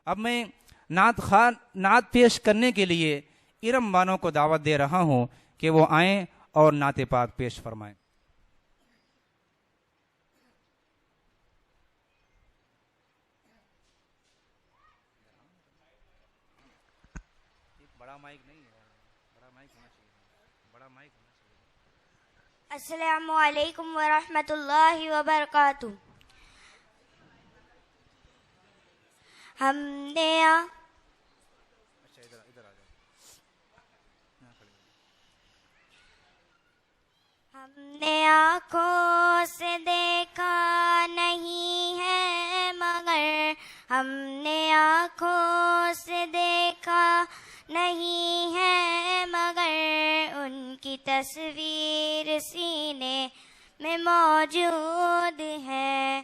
اب میں نعت پیش کرنے کے لیے ارم بانوں کو دعوت دے رہا ہوں کہ وہ آئیں اور نعت پاک پیش فرمائیں۔ بڑا مائک نہیں ہے، بڑا مائک ہونا چاہیے، بڑا مائک ہونا چاہیے۔ السلام علیکم ورحمۃ اللہ وبرکاتہ۔ ہم نے آنکھوں سے دیکھا نہیں ہے مگر، ہم نے آنکھوں سے دیکھا نہیں ہے مگر، ان کی تصویر سینے میں موجود ہے،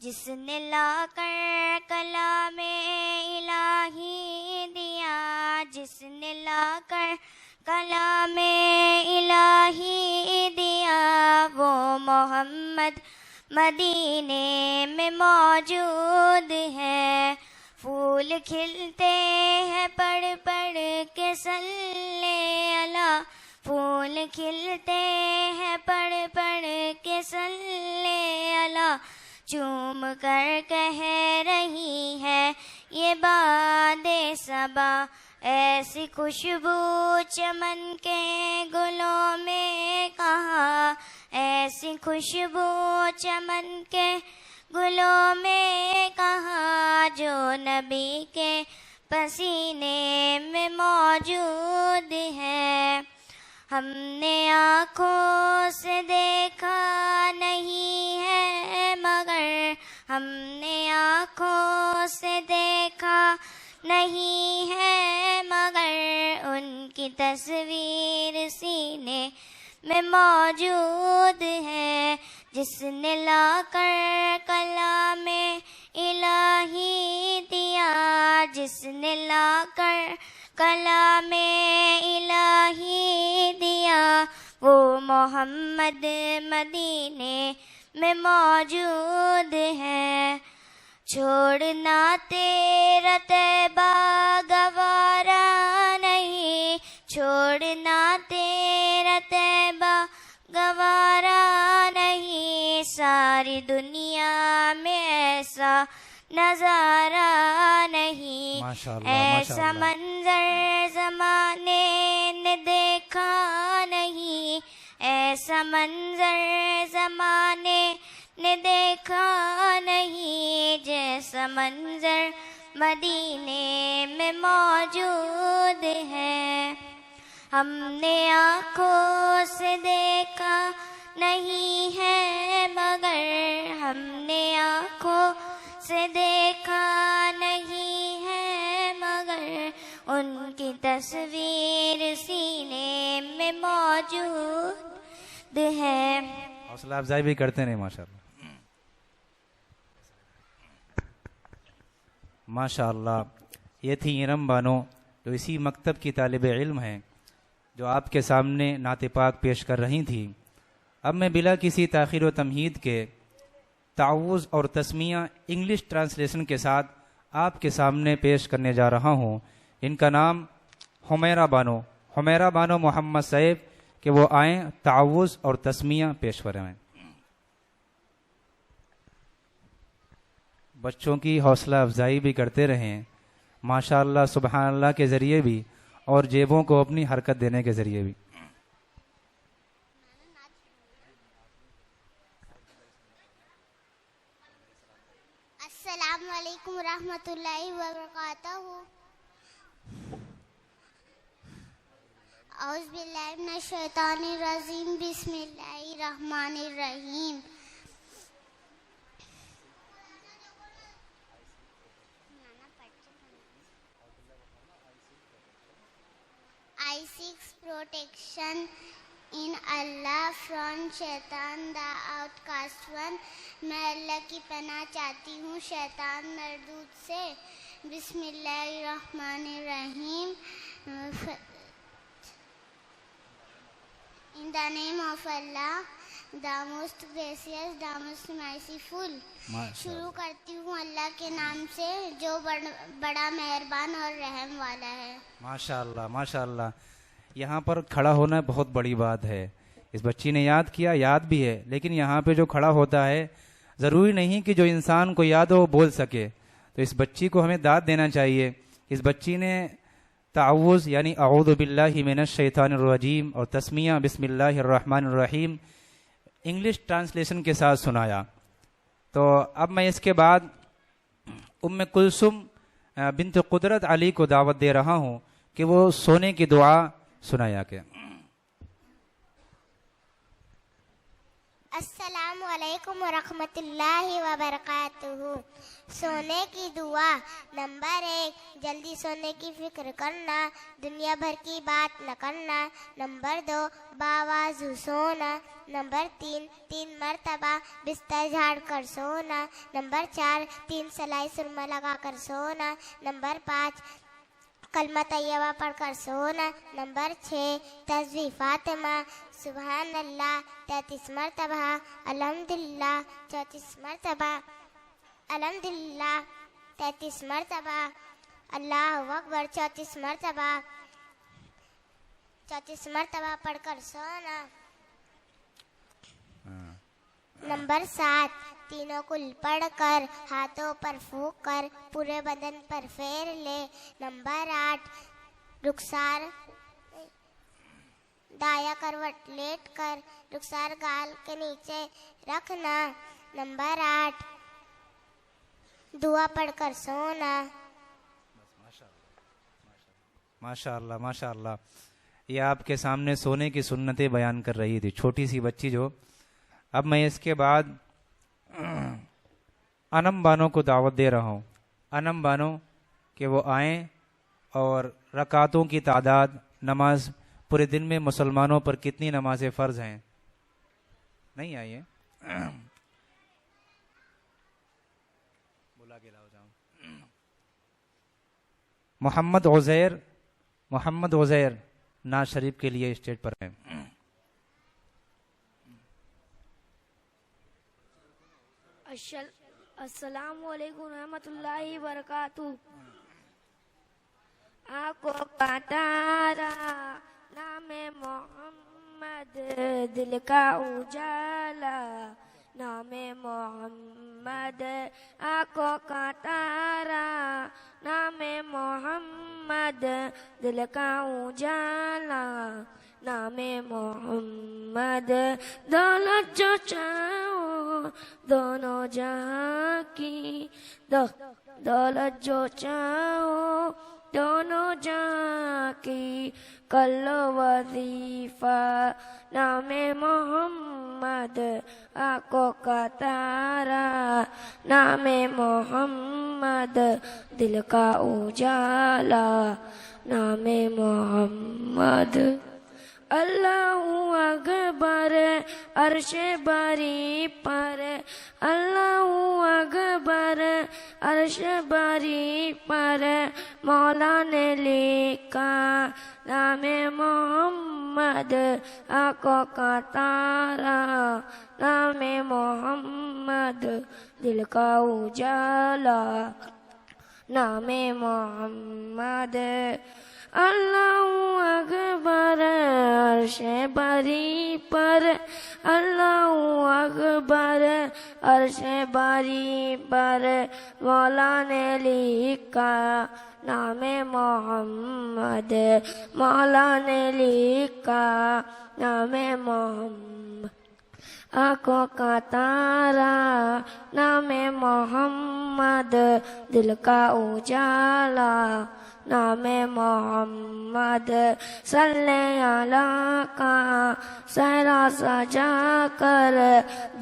جس نے لا کر کلام الہی دیا، جس نے لا کر کلام الہی دیا، وہ محمد مدینے میں موجود ہے۔ پھول کھلتے ہیں پڑھ پڑھ کے صلی اللہ، پھول کھلتے ہیں پڑھ پڑھ کے صلی اللہ، چوم کر کہہ رہی ہے یہ باد صبا، ایسی خوشبو چمن کے گلوں میں کہاں، ایسی خوشبو چمن کے گلوں میں کہاں، جو نبی کے پسینے میں موجود ہے۔ ہم نے آنکھوں سے دیکھا نہیں ہے مگر، ہم نے آنکھوں سے دیکھا نہیں ہے مگر، ان کی تصویر سینے میں موجود ہے، جس نے لا کر کلام الہی دیا، جس نے لا کر کلام الہی دیا، وہ محمد مدینے میں موجود ہے۔ چھوڑنا تیرا طیبہ گوارا نہیں، چھوڑنا تیرا طیبہ گوارا نہیں، ساری دنیا میں ایسا نظارہ نہیں، ایسا منظر زمانے نے دیکھا نہیں، ایسا منظر زمانے نے دیکھا نہیں، جیسا منظر مدینے میں موجود ہے۔ ہم نے آنکھوں سے دیکھا نہیں ہے مگر، ہم نے آنکھوں سے دیکھا نہیں ہے مگر، ان کی تصویر سینے میں موجود ہے۔ حوصلہ افزائی بھی کرتے نہیں ماشاءاللہ، ماشاءاللہ۔ یہ تھی ارم بانو جو اسی مکتب کی طالب علم ہیں، جو آپ کے سامنے نعت پاک پیش کر رہی تھیں۔ اب میں بلا کسی تاخیر و تمہید کے تعوذ اور تسمیہ انگلش ٹرانسلیشن کے ساتھ آپ کے سامنے پیش کرنے جا رہا ہوں۔ ان کا نام حمیرہ بانو محمد صاحب، کہ وہ آئیں تعوذ اور تسمیہ پیش فرمائیں۔ بچوں کی حوصلہ افزائی بھی کرتے رہیں ماشاءاللہ، سبحان اللہ کے ذریعے بھی اور جیبوں کو اپنی حرکت دینے کے ذریعے بھی۔ السلام علیکم ورحمۃ اللہ وبرکاتہ۔ اعوذ باللہ من الشیطان الرجیم، بسم اللہ الرحمن الرحیم۔ I seek protection in Allah from shaitan the outcast one۔ میں اللہ کی پناہ چاہتی ہوں شیطان مردود سے۔ بسم اللہ الرحمن الرحیم۔ In the name of Allah, the most gracious, the most merciful. شروع کرتی ہوں اللہ کے نام سے جو بڑا مہربان اور رحم والا ہے. ماشاء اللہ ماشاء اللہ. یہاں پر کھڑا ہونا بہت بڑی بات ہے. اس بچی نے یاد کیا، یاد بھی ہے، لیکن یہاں پہ جو کھڑا ہوتا ہے ضروری نہیں کہ جو انسان کو یاد ہو وہ بول سکے. تو اس بچی کو ہمیں داد دینا چاہیے. اس بچی نے تعوذ یعنی اعوذ باللہ من الشیطان الرجیم اور تسمیہ بسم اللہ الرحمن الرحیم انگلش ٹرانسلیشن کے ساتھ سنایا. تو اب میں اس کے بعد ام کلثوم بنت قدرت علی کو دعوت دے رہا ہوں کہ وہ سونے کی دعا سنایا کہ السلام علیکم ورحمۃ اللہ وبرکاتہ. سونے کی دعا. نمبر 1، جلدی سونے کی فکر کرنا، دنیا بھر کی بات نہ کرنا. نمبر 2، باوضو سونا. نمبر 3، 3 مرتبہ بستر جھاڑ کر سونا. نمبر 4، 3 سلائی سرما لگا کر سونا. نمبر 5، کلمہ طیبہ پڑھ کر سونا. نمبر 6، تسبیح فاطمہ، سبحان اللہ 33 مرتبہ، الحمدللہ 34 مرتبہ، الحمدللہ 33 مرتبہ، اللہ اکبر 34 مرتبہ، 34 مرتبہ پڑھ کر سونا. نمبر 7، تینوں کل پڑھ کر ہاتھوں پر پھونک کر پورے بدن پر پھیر لے. نمبر 8، رخسار دایا کروٹ لیٹ کر رخسار گال کے نیچے رکھنا. نمبر 8، دعا پڑھ کر سونا. ماشاء اللہ ماشاء اللہ. یہ آپ کے سامنے سونے کی سنتیں بیان کر رہی تھی چھوٹی سی بچی جو. اب میں اس کے بعد انم بانوں کو دعوت دے رہا ہوں. انم بانوں کہ وہ آئیں اور رکعتوں کی تعداد، نماز پورے دن میں مسلمانوں پر کتنی نمازیں فرض ہیں. نہیں آئیے بلا کے لاؤ جاؤں. محمد عزیر ناز شریف کے لیے اسٹیج پر ہیں. السلام علیکم ورحمۃ اللہ وبرکاتہ. آنکھوں کا تارا نام محمد، دل کا اجالا نام محمد. آنکھوں کا تارا نام محمد، دل کا اجالا نام محمد. دولت جو چاہو دونوں جہاں کی، دولت جو چاہو دونوں جہاں کی، کر لو وظیفہ نام محمد. آنکھوں کا تارا نام محمد، دل کا اجالا نام محمد. اللہ اکبر عرش باری پر، اللہ اکبر عرش باری پر، مولا نے لکھا نام محمد. آنکھوں کا تارا نام محمد، دل کا اجالا نام محمد. اللہ اکبر عرش باری پر، اللہ اکبر عرش باری پر، مولا نے لکھا نام محمد، مولا نے لکھا نام محمد. آنکھوں کا تارا نام محمد، دل کا اجالا نام محمد. صلی اللہ کا سہرا سجا کر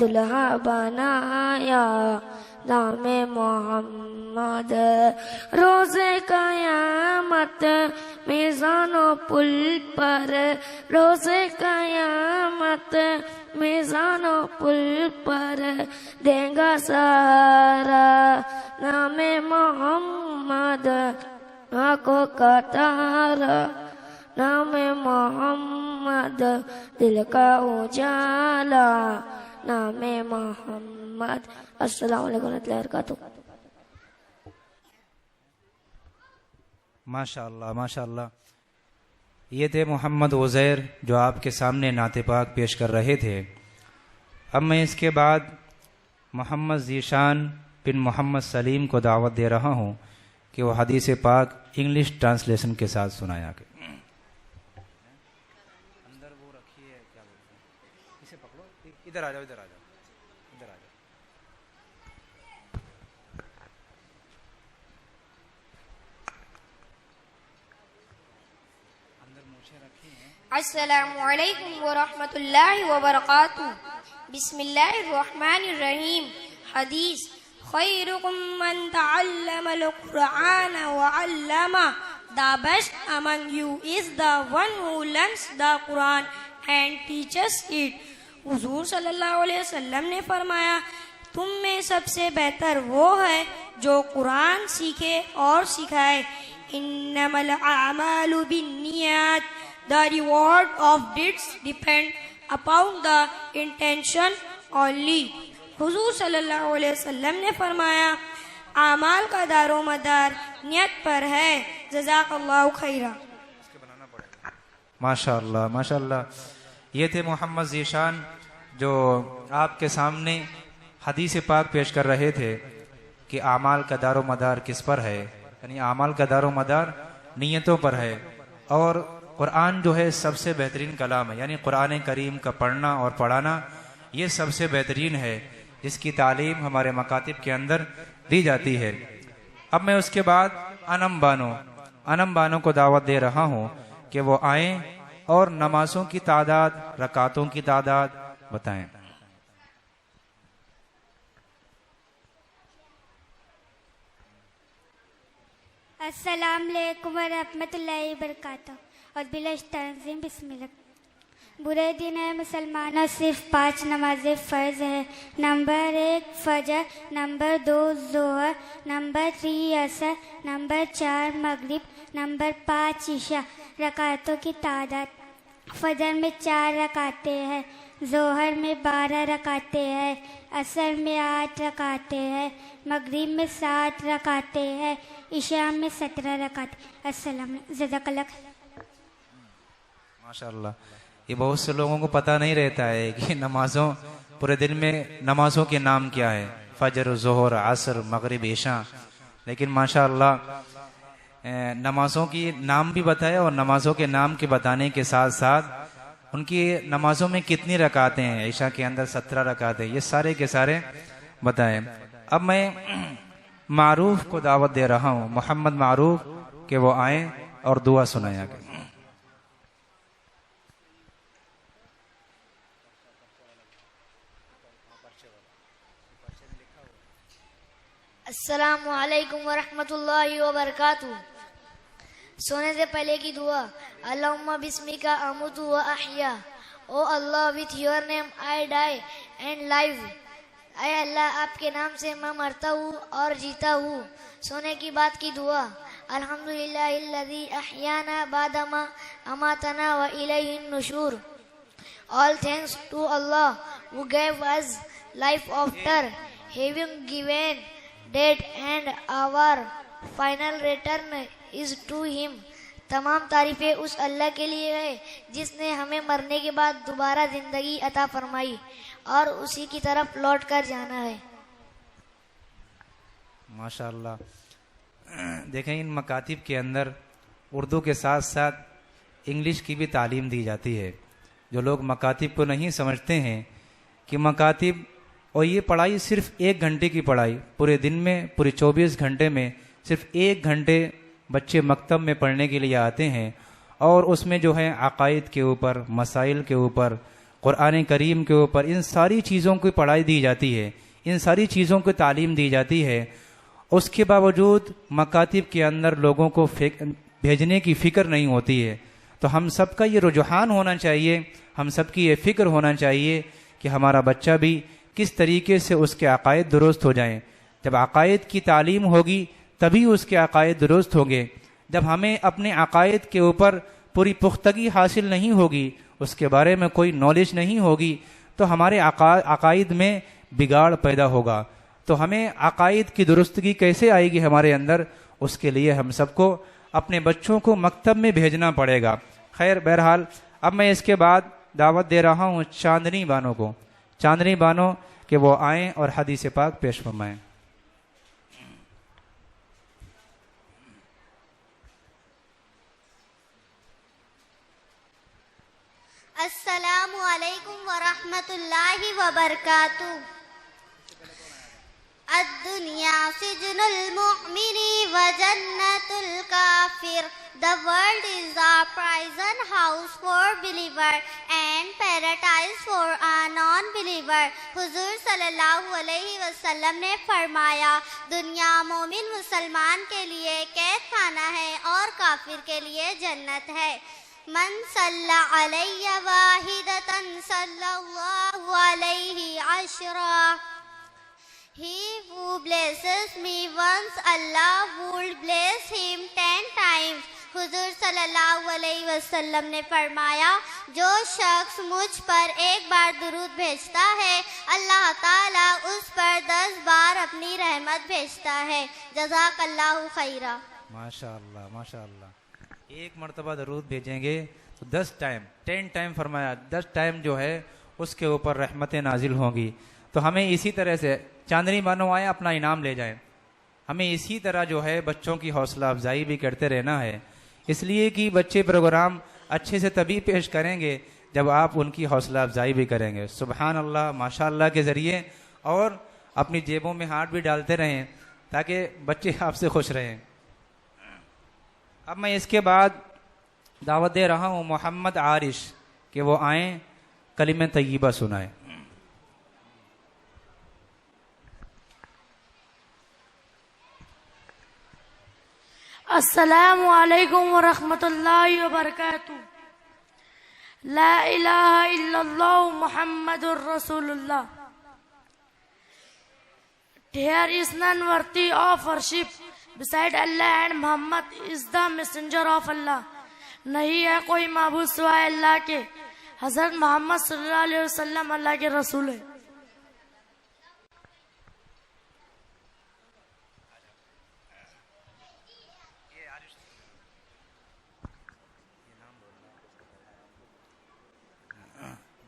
دلہا بنایا نام محمد. روز قیامت میزان و پل پر، روز قیامت میزان و پل پر، دیں گا سہارا نام محمد. آنکھوں کا تارا نام محمد دل کا اجالا نام محمد. السلام علیکم ورحمۃ اللہ وبرکاتہ. ماشاء اللہ ماشاء اللہ. یہ تھے محمد عزیر جو آپ کے سامنے نعت پاک پیش کر رہے تھے. اب میں اس کے بعد محمد ذیشان بن محمد سلیم کو دعوت دے رہا ہوں کہ وہ حدیث پاک انگلش ٹرانسلیشن کے ساتھ سنایا کہ اندر وہ رکھیے کیا بولتے ہیں اسے پکڑو ادھر آ جاؤ ادھر آ جاؤ ادھر آ جاؤ. السلام علیکم ورحمۃ اللہ وبرکاتہ. بسم اللہ الرحمن الرحیم. حدیث خیرکم من تعلم القرآن وعلمہ. The best among you is the one who learns the Quran and teaches it. حضور صلی اللہ علیہ وسلم نے فرمایا تم میں سب سے بہتر وہ ہے جو قرآن سیکھے اور سکھائے. انما الاعمال بالنیات. The reward of deeds depend upon the intention only. حضور صلی اللہ علیہ وسلم نے فرمایا اعمال کا دار و مدار نیت پر ہے. جزاک اللہ خیرا. ماشاء اللہ ماشاء اللہ. یہ تھے محمد ذیشان جو آپ کے سامنے حدیث پاک پیش کر رہے تھے کہ اعمال کا دار و مدار کس پر ہے. یعنی اعمال کا دار و مدار نیتوں پر ہے. اور قرآن جو ہے سب سے بہترین کلام ہے. یعنی قرآن کریم کا پڑھنا اور پڑھانا یہ سب سے بہترین ہے جس کی تعلیم ہمارے مکاتب کے اندر دی جاتی ہے. اب میں اس کے بعد انم بانو کو دعوت دے رہا ہوں کہ وہ آئیں اور نمازوں کی تعداد رکعتوں کی تعداد بتائیں. السلام علیکم ورحمۃ اللہ وبرکاتہ. اور بلا تنظیم بسم اللہ. برے دن ہے مسلمانوں صرف 5 نمازیں فرض ہے. نمبر 1 فجر، نمبر 2 ظہر، نمبر 3 عصر، نمبر 4 مغرب، نمبر 5 عشاء. رکعتوں کی تعداد فجر میں 4 رکعتیں ہیں، ظہر میں 12 رکعتیں ہیں، عصر میں 8 رکعتیں ہیں، مغرب میں 7 رکعتیں ہیں، عشاء میں 17 رکعتیں. السلام جزاک اللہ خیر. ماشاء اللہ. یہ بہت سے لوگوں کو پتہ نہیں رہتا ہے کہ نمازوں پورے دن میں نمازوں کے نام کیا ہے. فجر، ظہر، عصر، مغرب، عشاء. لیکن ماشاء اللہ نمازوں کی نام بھی بتائے اور نمازوں کے نام کے بتانے کے ساتھ ساتھ ان کی نمازوں میں کتنی رکعتیں ہیں. عشاء کے اندر 17 رکعتیں. یہ سارے کے سارے بتائیں. اب میں معروف کو دعوت دے رہا ہوں، محمد معروف، کہ وہ آئیں اور دعا سنایا کریں. السلام علیکم ورحمۃ اللہ وبرکاتہ. سونے سے پہلے کی دعا. اللہم بسمک اموت و احیا. O Allah with your name I die and live. اے اللہ آپ کے نام سے میں مرتا ہوں اور جیتا ہوں. سونے کی بات کی دعا. الحمدللہ الذی احیانا بعدما اماتنا و الیہ النشور. All thanks to Allah who gave us life after having given death and our final return is to him. تمام تعریفیں اس اللہ کے لیے ہے جس نے ہمیں مرنے کے بعد دوبارہ زندگی عطا فرمائی اور اسی کی طرف لوٹ کر جانا ہے. ماشاء اللہ. دیکھیں ان مکاتب کے اندر اردو کے ساتھ ساتھ انگلش کی بھی تعلیم دی جاتی ہے. جو لوگ مکاتب کو نہیں سمجھتے ہیں کہ مکاتب اور یہ پڑھائی صرف 1 گھنٹے کی پڑھائی پورے دن میں، پورے 24 گھنٹے میں صرف 1 گھنٹے بچے مکتب میں پڑھنے کے لیے آتے ہیں اور اس میں جو ہے عقائد کے اوپر، مسائل کے اوپر، قرآن کریم کے اوپر ان ساری چیزوں کی پڑھائی دی جاتی ہے، ان ساری چیزوں کو تعلیم دی جاتی ہے. اس کے باوجود مکاتب کے اندر لوگوں کو بھیجنے کی فکر نہیں ہوتی ہے. تو ہم سب کا یہ رجحان ہونا چاہیے، ہم سب کی یہ فکر ہونا چاہیے کہ ہمارا بچہ بھی کس طریقے سے اس کے عقائد درست ہو جائیں. جب عقائد کی تعلیم ہوگی تبھی اس کے عقائد درست ہوں گے. جب ہمیں اپنے عقائد کے اوپر پوری پختگی حاصل نہیں ہوگی، اس کے بارے میں کوئی نالج نہیں ہوگی، تو ہمارے عقائد میں بگاڑ پیدا ہوگا۔ تو ہمیں عقائد کی درستگی کیسے آئے گی ہمارے اندر؟ اس کے لیے ہم سب کو اپنے بچوں کو مکتب میں بھیجنا پڑے گا۔ خیر بہرحال اب میں اس کے بعد دعوت دے رہا ہوں چاندنی بانوں کو، چاندنی بانوں کہ وہ آئیں اور حدیث پاک پیش فرمائیں۔ السلام علیکم ورحمۃ اللہ وبرکاتہ۔ الدنیا سجن المؤمن وجنت الکافر۔ The world is a prison house for believer and paradise for a non-believer۔ حضور صلی اللہ علیہ وسلم نے فرمایا دنیا مومن مسلمان کے لیے قید خانہ ہے اور کافر کے لیے جنت ہے۔ من صلی علی واحدۃ صلی اللہ علیہ عشرا۔ He who blesses me once, Allah will bless him 10 times۔ حضور صلی اللہ علیہ وسلم نے فرمایا جو شخص مجھ پر ایک بار درود بھیجتا ہے اللہ تعالیٰ اس پر 10 بار اپنی رحمت بھیجتا ہے۔ جزاک اللہ خیرا۔ ماشاء اللہ ماشاء اللہ، ایک مرتبہ درود بھیجیں گے تو 10 ٹائم فرمایا، 10 ٹائم جو ہے اس کے اوپر رحمتیں نازل ہوں گی۔ تو ہمیں اسی طرح سے چاندنی بانو آئیں اپنا انعام لے جائیں، ہمیں اسی طرح جو ہے بچوں کی حوصلہ افزائی بھی کرتے رہنا ہے، اس لیے کہ بچے پروگرام اچھے سے تبھی پیش کریں گے جب آپ ان کی حوصلہ افزائی بھی کریں گے۔ سبحان اللہ ماشاء اللہ کے ذریعے، اور اپنی جیبوں میں ہاتھ بھی ڈالتے رہیں تاکہ بچے آپ سے خوش رہیں۔ اب میں اس کے بعد دعوت دے رہا ہوں محمد عارش کہ وہ آئیں کلمہ طیبہ سنائیں۔ السلام علیکم ورحمۃ اللہ وبرکاتہ۔ لا الہ الا اللہ محمد الرسول اللہ۔ There is none worthy of worship beside Allah and Muhammad is the messenger of Allah۔ نہیں ہے کوئی معبود سوائے اللہ کے، حضرت محمد صلی اللہ علیہ وسلم اللہ کے رسول ہے۔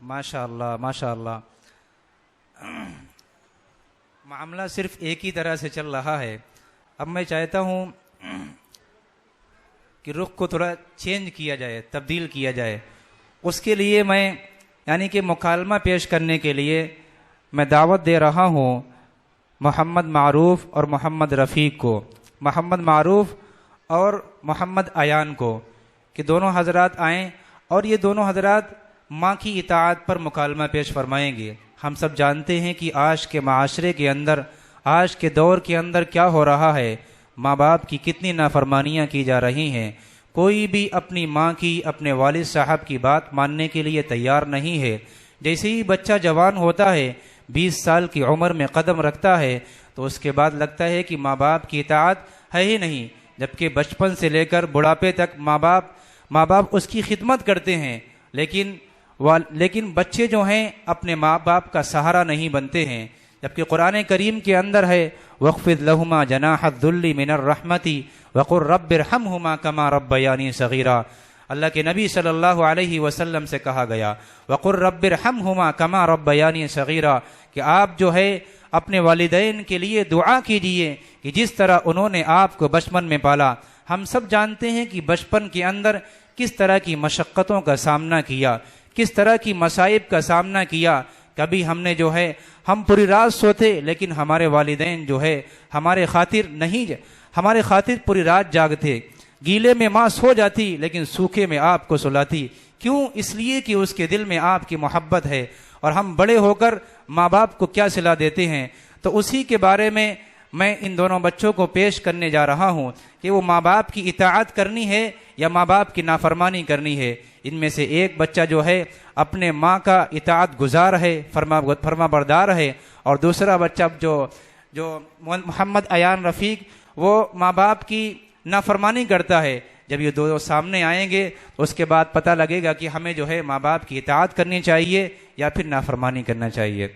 ماشاء اللہ ماشاء اللہ، معاملہ صرف ایک ہی طرح سے چل رہا ہے۔ اب میں چاہتا ہوں کہ رخ کو تھوڑا چینج کیا جائے، تبدیل کیا جائے۔ اس کے لیے میں یعنی کہ مکالمہ پیش کرنے کے لیے میں دعوت دے رہا ہوں محمد معروف اور محمد رفیق کو، محمد معروف اور محمد ایان کو، کہ دونوں حضرات آئیں اور یہ دونوں حضرات ماں کی اطاعت پر مکالمہ پیش فرمائیں گے۔ ہم سب جانتے ہیں کہ آج کے معاشرے کے اندر، آج کے دور کے اندر کیا ہو رہا ہے، ماں باپ کی کتنی نافرمانیاں کی جا رہی ہیں۔ کوئی بھی اپنی ماں کی، اپنے والد صاحب کی بات ماننے کے لیے تیار نہیں ہے۔ جیسے ہی بچہ جوان ہوتا ہے، 20 سال کی عمر میں قدم رکھتا ہے، تو اس کے بعد لگتا ہے کہ ماں باپ کی اطاعت ہے ہی نہیں، جبکہ بچپن سے لے کر بڑھاپے تک ماں باپ اس کی خدمت کرتے ہیں، لیکن بچے جو ہیں اپنے ماں باپ کا سہارا نہیں بنتے ہیں، جبکہ قرآن کریم کے اندر ہے وَاخْفِضْ لَهُمَا جَنَاحَ الذُّلِّ مِنَ الرَّحْمَةِ وَقُلْ رَبِّ ارْحَمْهُمَا كَمَا رَبَّيَانِي صَغِيرًا۔ اللہ کے نبی صلی اللہ علیہ وسلم سے کہا گیا وَقُلْ رَبِّ ارْحَمْهُمَا كَمَا رَبَّيَانِي صَغِيرًا، کہ آپ جو ہے اپنے والدین کے لیے دعا کیجئے کہ جس طرح انہوں نے آپ کو بچپن میں پالا۔ ہم سب جانتے ہیں کہ بچپن کے اندر کس طرح کی مشقتوں کا سامنا کیا، کس طرح کی مصائب کا سامنا کیا۔ کبھی ہم نے جو ہے ہم پوری رات سوتے، لیکن ہمارے والدین جو ہے ہمارے خاطر پوری رات جاگتے۔ گیلے میں ماں سو جاتی لیکن سوکھے میں آپ کو سلاتی۔ کیوں؟ اس لیے کہ اس کے دل میں آپ کی محبت ہے، اور ہم بڑے ہو کر ماں باپ کو کیا صلا دیتے ہیں۔ تو اسی کے بارے میں ان دونوں بچوں کو پیش کرنے جا رہا ہوں کہ وہ ماں باپ کی اطاعت کرنی ہے یا ماں باپ کی نافرمانی کرنی ہے۔ ان میں سے ایک بچہ جو ہے اپنے ماں کا اطاعت گزار ہے، فرما بردار ہے، اور دوسرا بچہ جو محمد ایان رفیق وہ ماں باپ کی نافرمانی کرتا ہے، جب یہ دو سامنے آئیں گے تو اس کے بعد پتہ لگے گا کہ ہمیں جو ہے ماں باپ کی اطاعت کرنی چاہیے یا پھر نافرمانی کرنا چاہیے.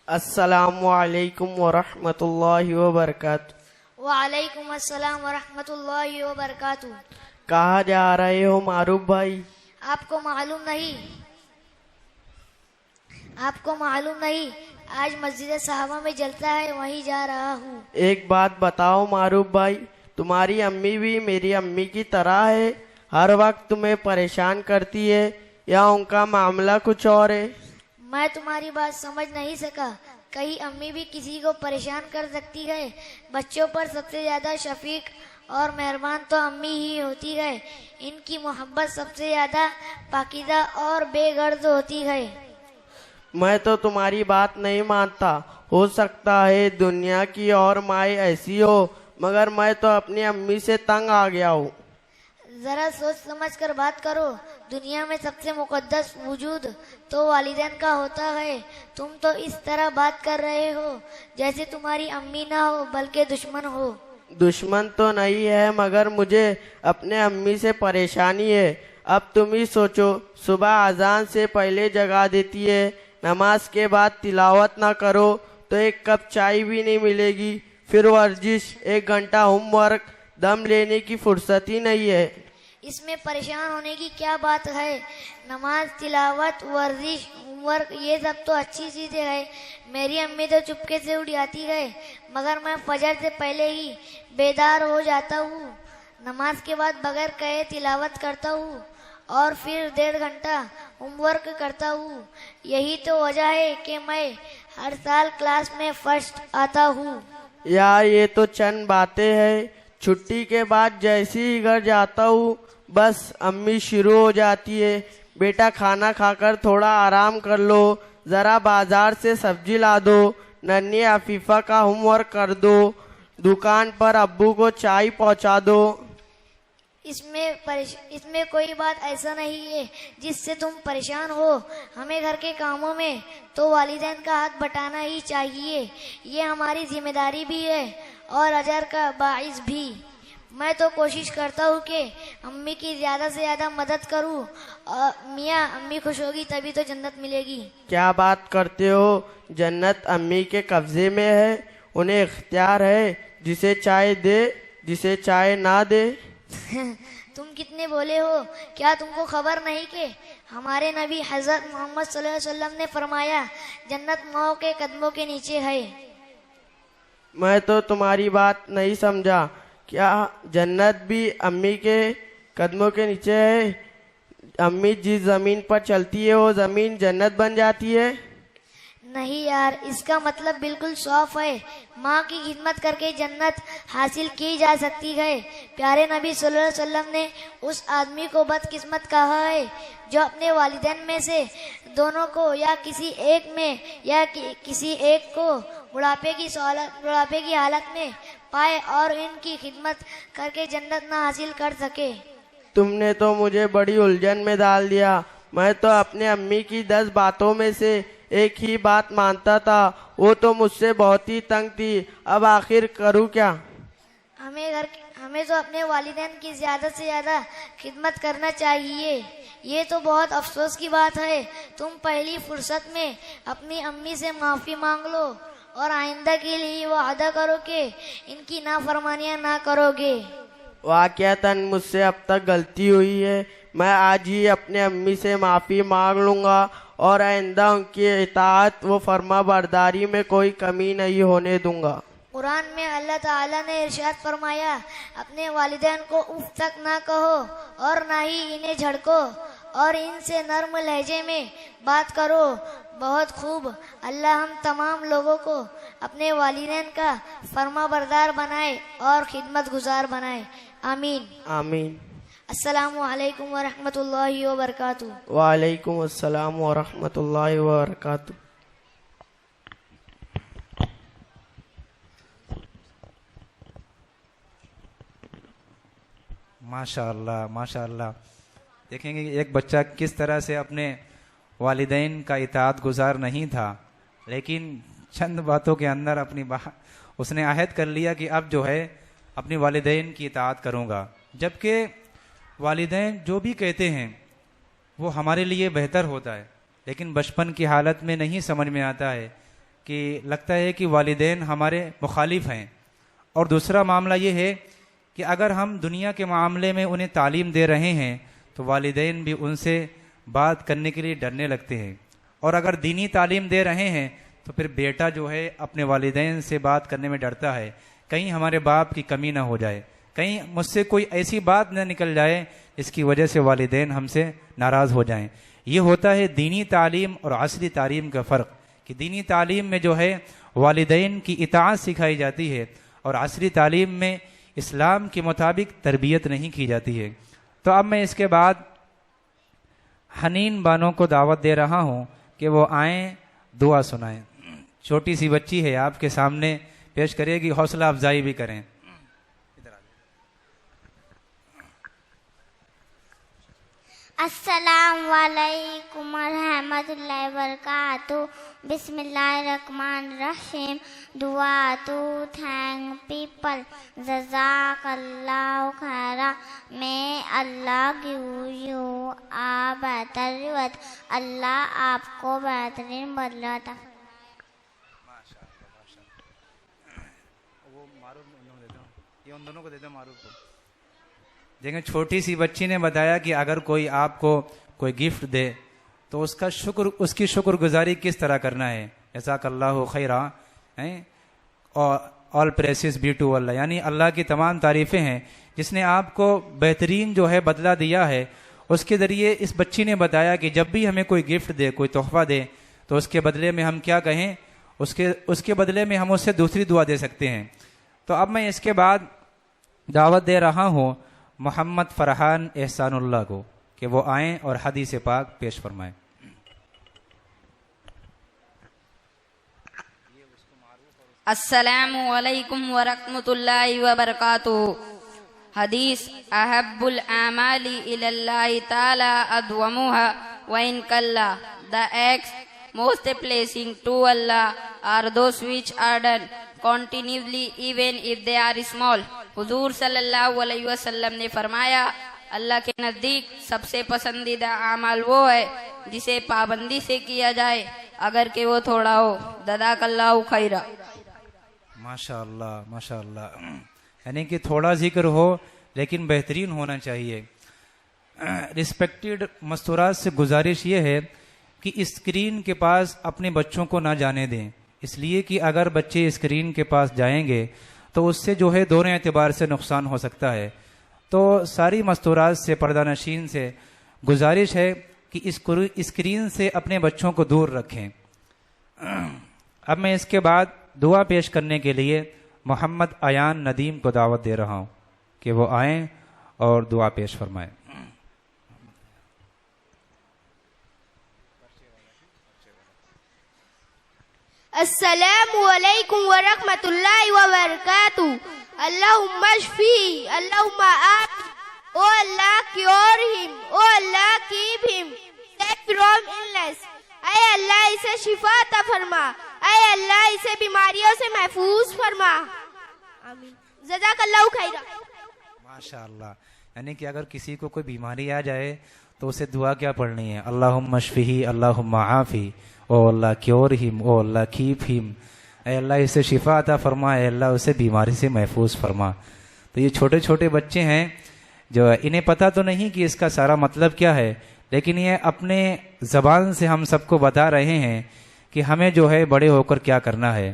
السلام علیکم ورحمۃ اللہ وبرکاتہ. وعلیکم السلام ورحمۃ اللہ وبرکاتہ. کہاں جا رہے ہو معروف بھائی؟ آپ کو معلوم نہیں آج مسجد صحابہ میں جلتا ہے، وہیں جا رہا ہوں. ایک بات بتاؤ معروف بھائی، تمہاری امی بھی میری امی کی طرح ہے؟ ہر وقت تمہیں پریشان کرتی ہے یا ان کا معاملہ کچھ اور ہے؟ میں تمہاری بات سمجھ نہیں سکا. کہیں امی بھی کسی کو پریشان کر سکتی ہے؟ بچوں پر سب سے زیادہ شفیق اور مہربان تو امی ہی ہوتی ہے. ان کی محبت سب سے زیادہ پاکیزہ اور بے غرض ہوتی ہے. میں تو تمہاری بات نہیں مانتا. ہو سکتا ہے دنیا کی اور مائیں ایسی ہو، مگر میں تو اپنی امی سے تنگ آ گیا ہوں. ذرا سوچ سمجھ کر بات کرو. دنیا میں سب سے مقدس وجود تو والدین کا ہوتا ہے. تم تو اس طرح بات کر رہے ہو جیسے تمہاری امی نہ ہو بلکہ دشمن ہو. دشمن تو نہیں ہے، مگر مجھے اپنے امی سے پریشانی ہے. اب تم ہی سوچو، صبح اذان سے پہلے جگا دیتی ہے، نماز کے بعد تلاوت نہ کرو تو ایک کپ چائے بھی نہیں ملے گی، پھر ورزش، 1 گھنٹہ ہوم ورک، دم لینے کی فرصت ہی نہیں ہے. اس میں پریشان ہونے کی کیا بات ہے؟ نماز، تلاوت، ورزش، ہوم ورک یہ سب تو اچھی چیزیں ہیں. میری امی تو چپکے سے اٹھ جاتی ہے، مگر میں فجر سے پہلے ہی بیدار ہو جاتا ہوں. نماز کے بعد بغیر کہے تلاوت کرتا ہوں اور پھر 1.5 گھنٹہ ہوم ورک کرتا ہوں. یہی تو وجہ ہے کہ میں ہر سال کلاس میں فرسٹ آتا ہوں. یار یہ تو چند باتیں ہیں. چھٹی کے بعد جیسے ہی گھر جاتا ہوں بس امی شروع ہو جاتی ہے، بیٹا کھانا کھا کر تھوڑا آرام کر لو، ذرا بازار سے سبزی لا دو، ننھی عفیفہ کا ہوم ورک کر دو، دکان پر ابو کو چائے پہنچا دو. اس میں کوئی بات ایسا نہیں ہے جس سے تم پریشان ہو. ہمیں گھر کے کاموں میں تو والدین کا ہاتھ بٹانا ہی چاہیے. یہ ہماری ذمہ داری بھی ہے اور اجر کا باعث بھی. میں تو کوشش کرتا ہوں کہ امی کی زیادہ سے زیادہ مدد کروں. میاں امی خوش ہوگی تبھی تو جنت ملے گی. کیا بات کرتے ہو؟ جنت امی کے قبضے میں ہے، انہیں اختیار ہے، جسے چائے دے جسے چائے نہ دے. تم کتنے بولے ہو. کیا تم کو خبر نہیں کہ ہمارے نبی حضرت محمد صلی اللہ علیہ وسلم نے فرمایا جنت ماؤں کے قدموں کے نیچے ہے. میں تو تمہاری بات نہیں سمجھا. کیا جنت بھی امی کے قدموں کے نیچے ہے؟ امی جس زمین پر چلتی ہے وہ زمین جنت بن جاتی ہے؟ نہیں یار، اس کا مطلب بالکل صاف ہے. ماں کی خدمت کر کے جنت حاصل کی جا سکتی ہے. پیارے نبی صلی اللہ علیہ وسلم نے اس آدمی کو بدقسمت کہا ہے جو اپنے والدین میں سے دونوں کو یا کسی ایک میں یا کسی ایک کو بڑھاپے کی حالت میں پائے اور ان کی خدمت کر کے جنت نہ حاصل کر سکے. تم نے تو مجھے بڑی الجھن میں ڈال دیا. میں تو اپنے امی کی 10 باتوں میں سے ایک ہی بات مانتا تھا، وہ تو مجھ سے بہت ہی تنگ تھی. اب آخر کروں کیا؟ ہمیں تو اپنے والدین کی زیادہ سے زیادہ خدمت کرنا چاہیے. یہ تو بہت افسوس کی بات ہے. تم پہلی فرصت میں اپنی امی سے معافی مانگ لو اور آئندہ کے لیے وعدہ کرو کہ ان کی نافرمانیاں نہ کرو گے. واقعتاً مجھ سے اب تک غلطی ہوئی ہے. میں آج ہی اپنے امی سے معافی مانگ لوں گا اور آئندہ ان کی اطاعت و فرما برداری میں کوئی کمی نہیں ہونے دوں گا. قرآن میں اللہ تعالیٰ نے ارشاد فرمایا اپنے والدین کو اف تک نہ کہو اور نہ ہی انہیں جھڑکو اور ان سے نرم لہجے میں بات کرو. بہت خوب. اللہ ہم تمام لوگوں کو اپنے والدین کا فرما بردار بنائے اور خدمت گزار بنائے. آمین آمین. السلام علیکم ورحمۃ اللہ وبرکاتہ. وعلیکم السلام ورحمۃ اللہ وبرکاتہ. ماشاء اللہ ماشاء اللہ. دیکھیں گے ایک بچہ کس طرح سے اپنے والدین کا اطاعت گزار نہیں تھا، لیکن چند باتوں کے اندر اس نے عہد کر لیا کہ اب جو ہے اپنے والدین کی اطاعت کروں گا، جبکہ والدین جو بھی کہتے ہیں وہ ہمارے لیے بہتر ہوتا ہے، لیکن بچپن کی حالت میں نہیں سمجھ میں آتا ہے کہ لگتا ہے کہ والدین ہمارے مخالف ہیں۔ اور دوسرا معاملہ یہ ہے کہ اگر ہم دنیا کے معاملے میں انہیں تعلیم دے رہے ہیں تو والدین بھی ان سے بات کرنے کے لیے ڈرنے لگتے ہیں، اور اگر دینی تعلیم دے رہے ہیں تو پھر بیٹا جو ہے اپنے والدین سے بات کرنے میں ڈرتا ہے، کہیں ہمارے باپ کی کمی نہ ہو جائے، کہیں مجھ سے کوئی ایسی بات نہ نکل جائے جس کی وجہ سے والدین ہم سے ناراض ہو جائیں۔ یہ ہوتا ہے دینی تعلیم اور عصری تعلیم کا فرق، کہ دینی تعلیم میں جو ہے والدین کی اطاعت سکھائی جاتی ہے، اور عصری تعلیم میں اسلام کے مطابق تربیت نہیں کی جاتی ہے۔ تو اب میں اس کے بعد حنین بانوں کو دعوت دے رہا ہوں کہ وہ آئیں، دعا سنائیں۔ چھوٹی سی بچی ہے، آپ کے سامنے پیش کرے گی، حوصلہ افزائی بھی کریں۔ السلام علیکم ورحمۃ اللہ وبرکاتہ۔ بسم اللہ الرحمن الرحیم۔ دعا ٹو تھینک پیپل، جزاک اللہ خیرا، may Allah give you a better reward، اللہ آپ کو بہترین بدلہ عطا فرمائے۔ یہ ان دونوں کو دیتے ہیں، معروف کو۔ دیکھیں چھوٹی سی بچی نے بتایا کہ اگر کوئی آپ کو کوئی گفٹ دے تو اس کی شکر گزاری کس طرح کرنا ہے۔ جزاک اللہ خیرا، آل پریسز بی ٹو اللہ، یعنی اللہ کی تمام تعریفیں ہیں جس نے آپ کو بہترین جو ہے بدلہ دیا ہے۔ اس کے ذریعے اس بچی نے بتایا کہ جب بھی ہمیں کوئی گفٹ دے، کوئی تحفہ دے، تو اس کے بدلے میں ہم کیا کہیں، اس کے بدلے میں ہم اس سے دوسری دعا دے سکتے ہیں۔ تو اب میں اس کے بعد دعوت دے رہا ہوں محمد فرحان احسان اللہ کو کہ وہ آئیں اور حدیث پاک پیش فرمائیں۔ السلام علیکم ورحمۃ اللہ وبرکاتہ۔ حدیث احب الاعمال الی اللہ تعالی ادومها وان کلا، the acts most pleasing to Allah are those which are done continuously even if they are small۔ حضور صلی اللہ علیہ وسلم نے فرمایا، اللہ کے نزدیک سب سے پسندیدہ اعمال وہ ہے جسے پابندی سے کیا جائے اگر کہ وہ تھوڑا ہو۔ جزاک اللہ خیرا۔ ماشاء اللہ ماشاء اللہ، یعنی کہ تھوڑا ذکر ہو لیکن بہترین ہونا چاہیے۔ رسپیکٹڈ مستورات سے گزارش یہ ہے کہ اسکرین کے پاس اپنے بچوں کو نہ جانے دیں، اس لیے کہ اگر بچے اسکرین کے پاس جائیں گے تو اس سے جو ہے دونوں اعتبار سے نقصان ہو سکتا ہے۔ تو ساری مستورات سے، پردہ نشین سے گزارش ہے کہ اسکرین سے اپنے بچوں کو دور رکھیں۔ اب میں اس کے بعد دعا پیش کرنے کے لیے محمد ایان ندیم کو دعوت دے رہا ہوں کہ وہ آئیں اور دعا پیش فرمائیں۔ السلام علیکم ورحمۃ اللہ وبرکاتہ۔ اللہم اشفی، اللہم آفی، او اللہ کیور ہم، او اللہ کیپ ہم سیف فرام illness۔ اے اللہ اسے شفا عطا فرما، اے اللہ اسے بیماریوں سے محفوظ فرما، آمین۔ جزاک اللہ خیرا۔ ماشاء اللہ، یعنی کہ اگر کسی کو کوئی بیماری آ جائے تو اسے دعا کیا پڑھنی ہے؟ اللہم اشفی، اللہم عافی، او اللہ کیور ہم، او اللہ کیپ ہم، اے اللہ اسے شفا عطا فرما، اے اللہ اسے بیماری سے محفوظ فرما۔ تو یہ چھوٹے چھوٹے بچے ہیں جو انہیں پتہ تو نہیں کہ اس کا سارا مطلب کیا ہے، لیکن یہ اپنے زبان سے ہم سب کو بتا رہے ہیں کہ ہمیں جو ہے بڑے ہو کر کیا کرنا ہے۔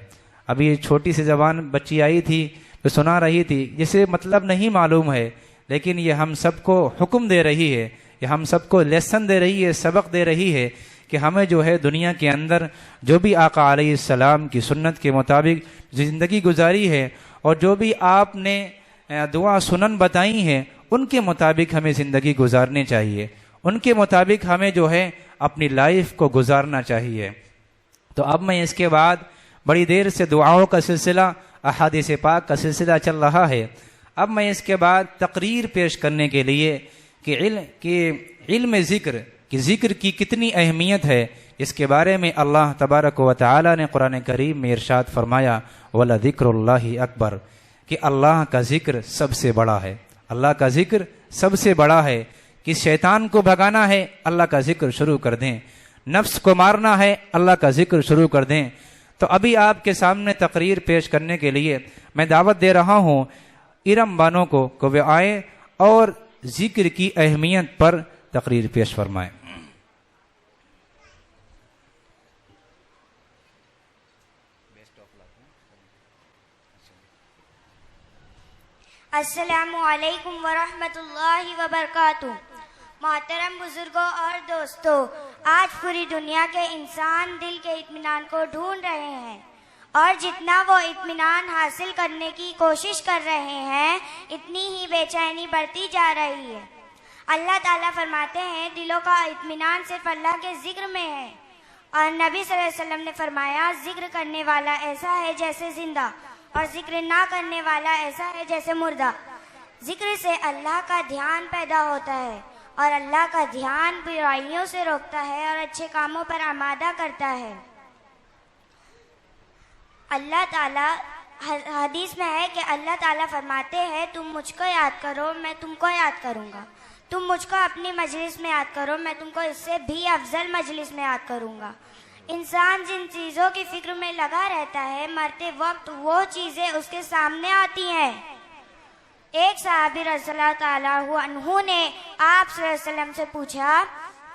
ابھی چھوٹی سی زبان بچی آئی تھی جو سنا رہی تھی، جسے مطلب نہیں معلوم ہے، لیکن یہ ہم سب کو حکم دے رہی ہے، یہ ہم سب کو لیسن دے رہی ہے، سبق دے رہی ہے کہ ہمیں جو ہے دنیا کے اندر جو بھی آقا علیہ السلام کی سنت کے مطابق زندگی گزاری ہے اور جو بھی آپ نے دعا سنن بتائی ہیں ان کے مطابق ہمیں زندگی گزارنی چاہیے، ان کے مطابق ہمیں جو ہے اپنی لائف کو گزارنا چاہیے۔ تو اب میں اس کے بعد بڑی دیر سے دعاؤں کا سلسلہ، احادیث پاک کا سلسلہ چل رہا ہے، اب میں اس کے بعد تقریر پیش کرنے کے لیے کہ علم ذکر کہ ذکر کی کتنی اہمیت ہے، اس کے بارے میں اللہ تبارک و تعالی نے قرآن کریم میں ارشاد فرمایا وَلَذِكْرُ اللَّهِ اکبر، کہ اللہ کا ذکر سب سے بڑا ہے، اللہ کا ذکر سب سے بڑا ہے۔ کہ شیطان کو بھگانا ہے اللہ کا ذکر شروع کر دیں، نفس کو مارنا ہے اللہ کا ذکر شروع کر دیں۔ تو ابھی آپ کے سامنے تقریر پیش کرنے کے لیے میں دعوت دے رہا ہوں ارم بانوں کو کہ وہ آئیں اور ذکر کی اہمیت پر تقریر پیش فرمائیں۔ السلام علیکم ورحمۃ اللہ وبرکاتہ۔ محترم بزرگوں اور دوستوں، آج پوری دنیا کے انسان دل کے اطمینان کو ڈھونڈ رہے ہیں، اور جتنا وہ اطمینان حاصل کرنے کی کوشش کر رہے ہیں اتنی ہی بے چینی بڑھتی جا رہی ہے۔ اللہ تعالیٰ فرماتے ہیں دلوں کا اطمینان صرف اللہ کے ذکر میں ہے، اور نبی صلی اللہ علیہ وسلم نے فرمایا ذکر کرنے والا ایسا ہے جیسے زندہ، اور ذکر نہ کرنے والا ایسا ہے جیسے مردہ۔ ذکر سے اللہ کا دھیان پیدا ہوتا ہے، اور اللہ کا دھیان برائیوں سے روکتا ہے اور اچھے کاموں پر آمادہ کرتا ہے۔ اللہ تعالیٰ حدیث میں ہے کہ اللہ تعالیٰ فرماتے ہیں تم مجھ کو یاد کرو میں تم کو یاد کروں گا، تم مجھ کو اپنی مجلس میں یاد کرو میں تم کو اس سے بھی افضل مجلس میں یاد کروں گا۔ انسان جن چیزوں کی فکر میں لگا رہتا ہے مرتے وقت وہ چیزیں اس کے سامنے آتی ہیں۔ ایک صحابی رضی اللہ تعالیٰ عنہ نے آپ صلی اللہ علیہ وسلم سے پوچھا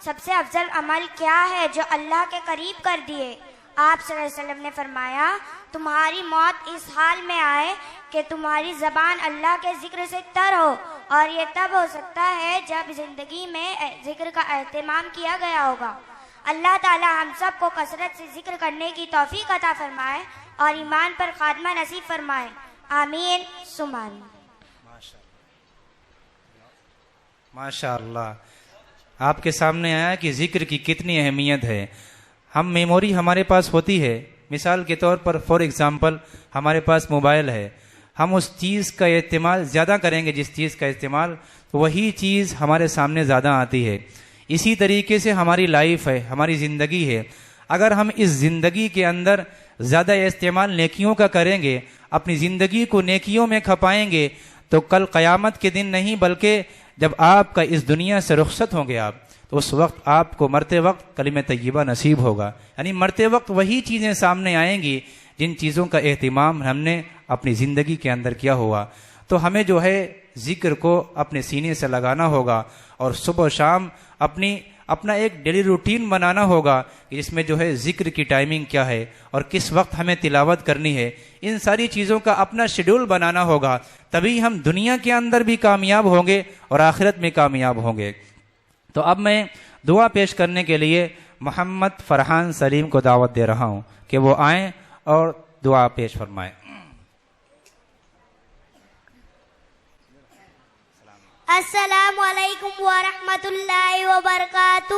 سب سے افضل عمل کیا ہے جو اللہ کے قریب کر دیے؟ آپ صلی اللہ علیہ وسلم نے فرمایا تمہاری موت اس حال میں آئے کہ تمہاری زبان اللہ کے ذکر سے تر ہو، اور یہ تب ہو سکتا ہے جب زندگی میں ذکر کا اہتمام کیا گیا ہوگا۔ اللہ تعالی ہم سب کو کثرت سے ذکر کرنے کی توفیق عطا فرمائے اور ایمان پر خاتمہ نصیب فرمائے، آمین ثم آمین۔ ماشاء اللہ، آپ کے سامنے آیا کہ ذکر کی کتنی اہمیت ہے۔ ہم میموری ہمارے پاس ہوتی ہے، مثال کے طور پر فار ایگزامپل ہمارے پاس موبائل ہے، ہم اس چیز کا استعمال زیادہ کریں گے، جس چیز کا استعمال تو وہی چیز ہمارے سامنے زیادہ آتی ہے۔ اسی طریقے سے ہماری لائف ہے، ہماری زندگی ہے، اگر ہم اس زندگی کے اندر زیادہ استعمال نیکیوں کا کریں گے، اپنی زندگی کو نیکیوں میں کھپائیں گے، تو کل قیامت کے دن نہیں بلکہ جب آپ کا اس دنیا سے رخصت ہوں گے آپ، تو اس وقت آپ کو مرتے وقت کلمہ طیبہ نصیب ہوگا، یعنی مرتے وقت وہی چیزیں سامنے آئیں گی جن چیزوں کا اہتمام ہم نے اپنی زندگی کے اندر کیا ہوا۔ تو ہمیں جو ہے ذکر کو اپنے سینے سے لگانا ہوگا، اور صبح و شام اپنا ایک ڈیلی روٹین بنانا ہوگا کہ اس میں جو ہے ذکر کی ٹائمنگ کیا ہے اور کس وقت ہمیں تلاوت کرنی ہے، ان ساری چیزوں کا اپنا شیڈول بنانا ہوگا، تبھی ہم دنیا کے اندر بھی کامیاب ہوں گے اور آخرت میں کامیاب ہوں گے۔ تو اب میں دعا پیش کرنے کے لیے محمد فرحان سلیم کو دعوت دے رہا ہوں کہ وہ آئیں اور دعا پیش فرمائیں۔ السلام علیکم ورحمۃ اللہ وبرکاتہ۔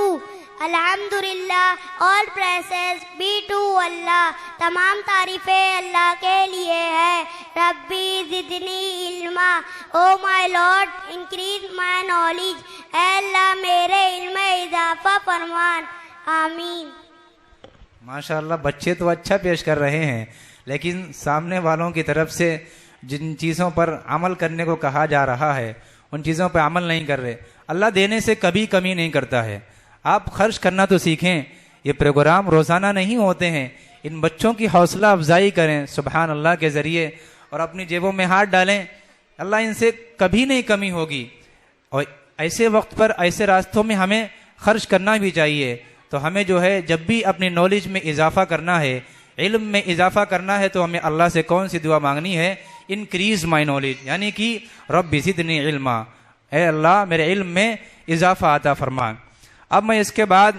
الحمدللہ، all praises be to اللہ، تمام تعریفیں اللہ کے لیے ہے۔ ربی زدنی علما، او مائی لارڈ انکریز مائی نالج، اے اللہ میرے علم میں اضافہ فرمان، آمین۔ ماشاءاللہ، بچے تو اچھا پیش کر رہے ہیں، لیکن سامنے والوں کی طرف سے جن چیزوں پر عمل کرنے کو کہا جا رہا ہے ان چیزوں پہ عمل نہیں کر رہے۔ اللہ دینے سے کبھی کمی نہیں کرتا ہے، آپ خرچ کرنا تو سیکھیں، یہ پروگرام روزانہ نہیں ہوتے ہیں، ان بچوں کی حوصلہ افزائی کریں سبحان اللہ کے ذریعے، اور اپنی جیبوں میں ہاتھ ڈالیں، اللہ ان سے کبھی نہیں کمی ہوگی۔ اور ایسے وقت پر ایسے راستوں میں ہمیں خرچ کرنا بھی چاہیے۔ تو ہمیں جو ہے جب بھی اپنی نالج میں اضافہ کرنا ہے، علم میں اضافہ کرنا ہے، تو ہمیں اللہ سے کون سی دعا مانگنی ہے؟ انکریز مائی نالج، یعنی کہ رب زدنی علما، اے اللہ میرے علم میں اضافہ عطا فرما۔ اب میں اس کے بعد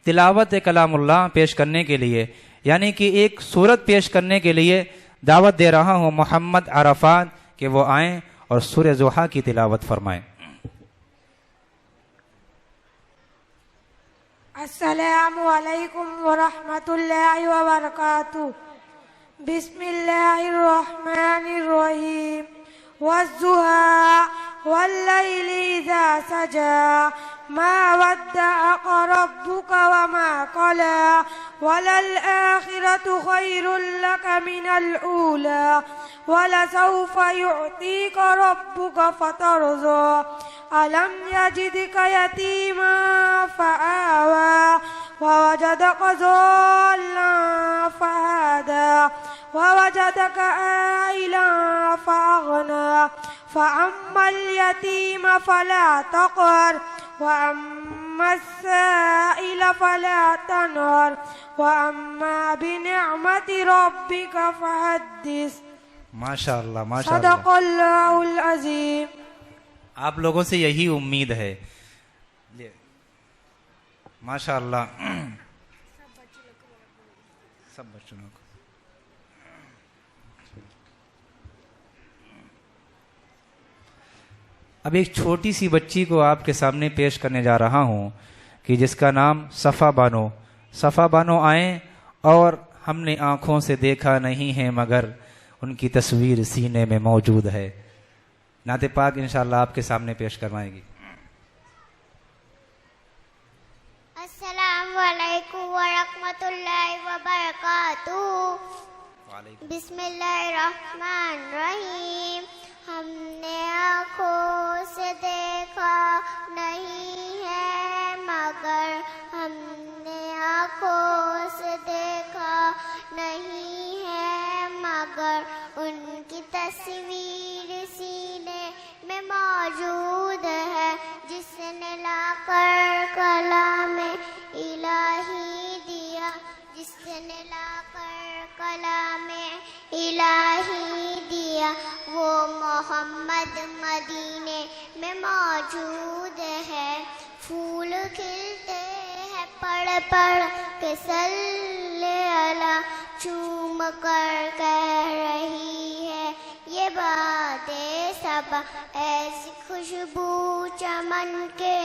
تلاوت کلام اللہ پیش کرنے کے لیے، یعنی کہ ایک سورت پیش کرنے کے لیے دعوت دے رہا ہوں محمد عرفات کہ وہ آئیں اور سورہ ضحیٰ کی تلاوت فرمائیں۔ السلام علیکم ورحمۃ اللہ وبرکاتہ۔ بسم اللہ الرحمن الرحیم۔ والضحیٰ والليل إذا سجى ما ودعك ربك وما قلى وللآخرة خير لك من الأولى ولسوف يعطيك ربك فترضى ألم يجدك يتيما فآوى ووجدك ضالا فهدى ووجدك عائلا فأغنى فأما اليتيم فلا تقهر وأما السائل فلا تنهر وأما بنعمة ربك فحدث. ماشاء اللہ ماشاء صدق اللہ. اللہ العظیم. آپ لوگوں سے یہی امید ہے. ماشاء اللہ سب بچوں کو. اب ایک چھوٹی سی بچی کو آپ کے سامنے پیش کرنے جا رہا ہوں کہ جس کا نام صفا بانو. صفا بانو آئیں اور ہم نے آنکھوں سے دیکھا نہیں ہے مگر ان کی تصویر سینے میں موجود ہے. نعت پاک انشاءاللہ آپ کے سامنے پیش کروائیں گی. السلام علیکم ورحمۃ اللہ وبرکاتہ. بسم اللہ الرحمن الرحیم. ہم نے آنکھوں سے دیکھا نہیں ہے مگر ہم نے آنکھوں سے دیکھا نہیں ہے مگر ان کی تصویر سینے میں موجود ہے جس نے لا کر کلام الہی دیا جس نے لا کر کلام الہی دیا وہ محمد مدینے میں موجود ہے. پھول کھلتے ہیں پڑھ پڑھ کے صلی علی چوم کر کہہ رہی ہے یہ باتیں سب ایسی خوشبو چمن کے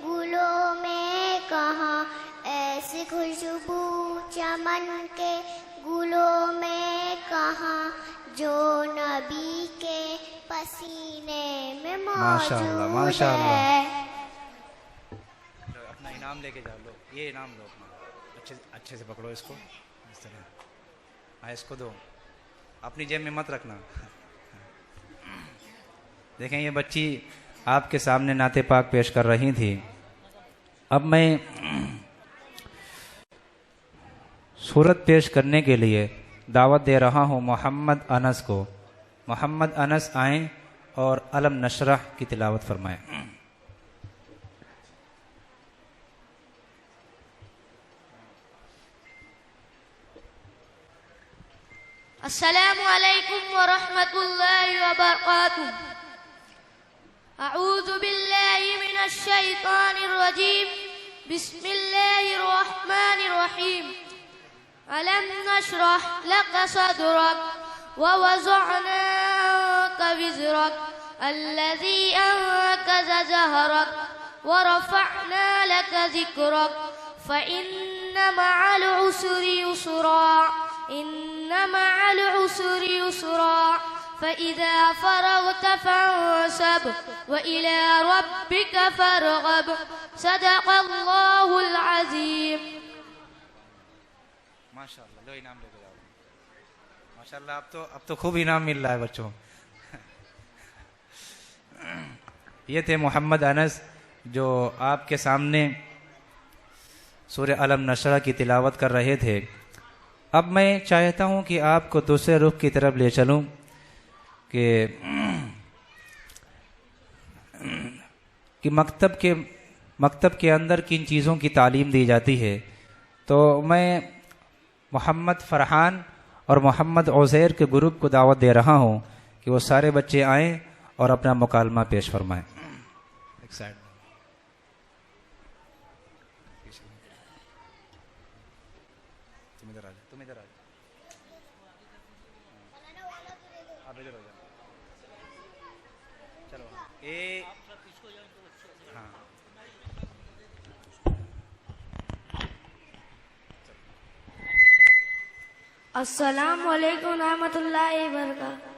گلوں میں کہاں ایسی خوشبو چمن کے گلوں میں کہاں جو نبی کے پسینے میں موجود ہے. اپنا انعام لے کے جاؤ. لو یہ انعام دو اپنا. اچھے سے پکڑو اس کو اس طرح. ہاں اس کو دو. اپنی جیب میں مت رکھنا. دیکھیں یہ بچی آپ کے سامنے نعت پاک پیش کر رہی تھی. اب میں سورت پیش کرنے کے لیے دعوت دے رہا ہوں محمد انس کو. محمد انس آئیں اور علم نشرح کی تلاوت فرمائیں. السلام علیکم ورحمۃ اللہ وبرکاتہ. اعوذ باللہ من الشیطان الرجیم. بسم اللہ الرحمن الرحیم. ألم نشرح لك صدرك ووضعنا عنك وزرك الذي أنقض ظهرك ورفعنا لك ذكرك فإن مع العسر يسرا إن مع العسر يسرا فإذا فرغت فانصب وإلى ربك فارغب. صدق الله العظيم. ماشاءاللہ. لو انعام لے کے جاؤ. ماشاءاللہ اب تو خوب انعام مل رہا ہے بچوں. یہ تھے محمد انس جو آپ کے سامنے سورہ علم نشرح کی تلاوت کر رہے تھے. اب میں چاہتا ہوں کہ آپ کو دوسرے رخ کی طرف لے چلوں کہ مکتب کے اندر کن چیزوں کی تعلیم دی جاتی ہے. تو میں محمد فرحان اور محمد عزیر کے گروپ کو دعوت دے رہا ہوں کہ وہ سارے بچے آئیں اور اپنا مکالمہ پیش فرمائیں. ایک سائڈ. تم ادھر آ جاؤ. تم ادھر آ جاؤ. آپ ادھر ہو جاؤ. چلو ہاں. السلام علیکم ورحمۃ اللہ وبرکاتہ.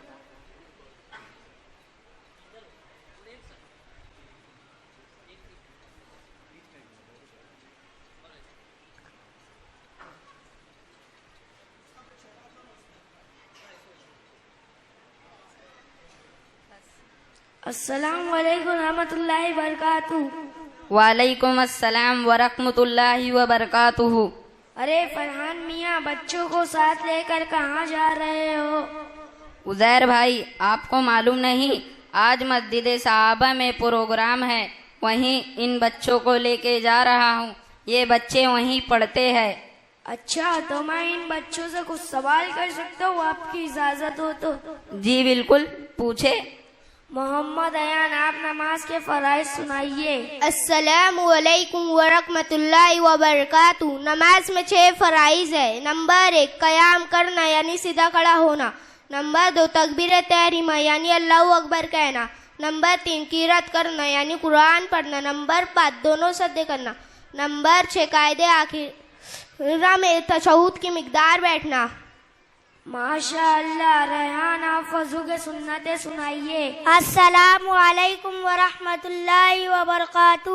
السلام علیکم ورحمۃ اللہ وبرکاتہ. وعلیکم السلام ورحمۃ اللہ وبرکاتہ. ارے فرحان میاں، بچوں کو ساتھ لے کر کہاں جا رہے ہو؟ عزیر بھائی، آپ کو معلوم نہیں آج مسجد صحابہ میں پروگرام ہے، وہیں ان بچوں کو لے کے جا رہا ہوں. یہ بچے وہیں پڑھتے ہیں. اچھا، تو میں ان بچوں سے کچھ سوال کر سکتا ہوں آپ کی اجازت ہو تو؟ جی بالکل، پوچھے. محمد ایان، آپ نماز کے فرائض سنائیے. السلام علیکم ورحمۃ اللہ وبرکاتہ. نماز میں 6 فرائض ہے. نمبر 1 قیام کرنا یعنی سیدھا کھڑا ہونا. نمبر 2 تکبیر تحریمہ یعنی اللہ اکبر کہنا. نمبر 3 قرات کرنا یعنی قرآن پڑھنا. نمبر 5 دونوں سجدے کرنا. نمبر 6 قاعدے آخرہ میں تشہد کی مقدار بیٹھنا. ماشاء اللہ. ریحان، آپ وضو کے سنتیں سنائیے. السلام علیکم ورحمۃ اللہ وبرکاتہ.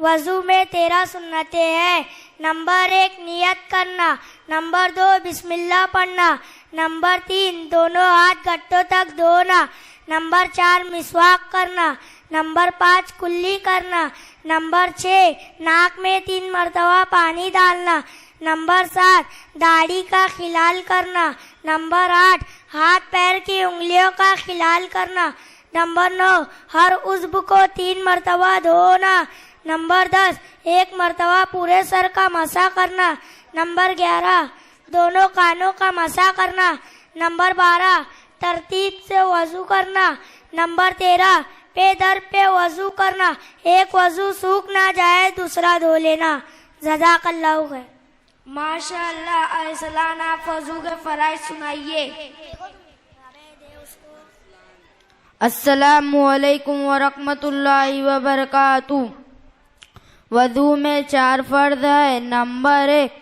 وضو میں 13 سنتیں ہیں. نمبر 1 نیت کرنا. نمبر 2 بسم اللہ پڑھنا. نمبر 3 دونوں ہاتھ گھٹوں تک دھونا. نمبر 4 مسواک کرنا. نمبر 5 کلی کرنا. نمبر 6 ناک میں 3 مرتبہ پانی ڈالنا. نمبر 7 داڑھی کا خلال کرنا. نمبر 8 ہاتھ پیر کی انگلیوں کا خلال کرنا. نمبر 9 ہر عضو کو 3 مرتبہ دھونا. نمبر 10 1 مرتبہ پورے سر کا مسح کرنا. نمبر 11 دونوں کانوں کا مسح کرنا. نمبر 12 ترتیب سے وضو کرنا. نمبر 13 پے در پہ وضو کرنا. ایک وضو سوکھ نہ جائے دوسرا دھو لینا. جزاک اللہ خیر. ماشاء اللہ. ارسلان، آپ وضو کے فرائض سنائیے. السلام علیکم ورحمۃ اللہ وبرکاتہ. وضو میں 4 فرض ہے. نمبر 1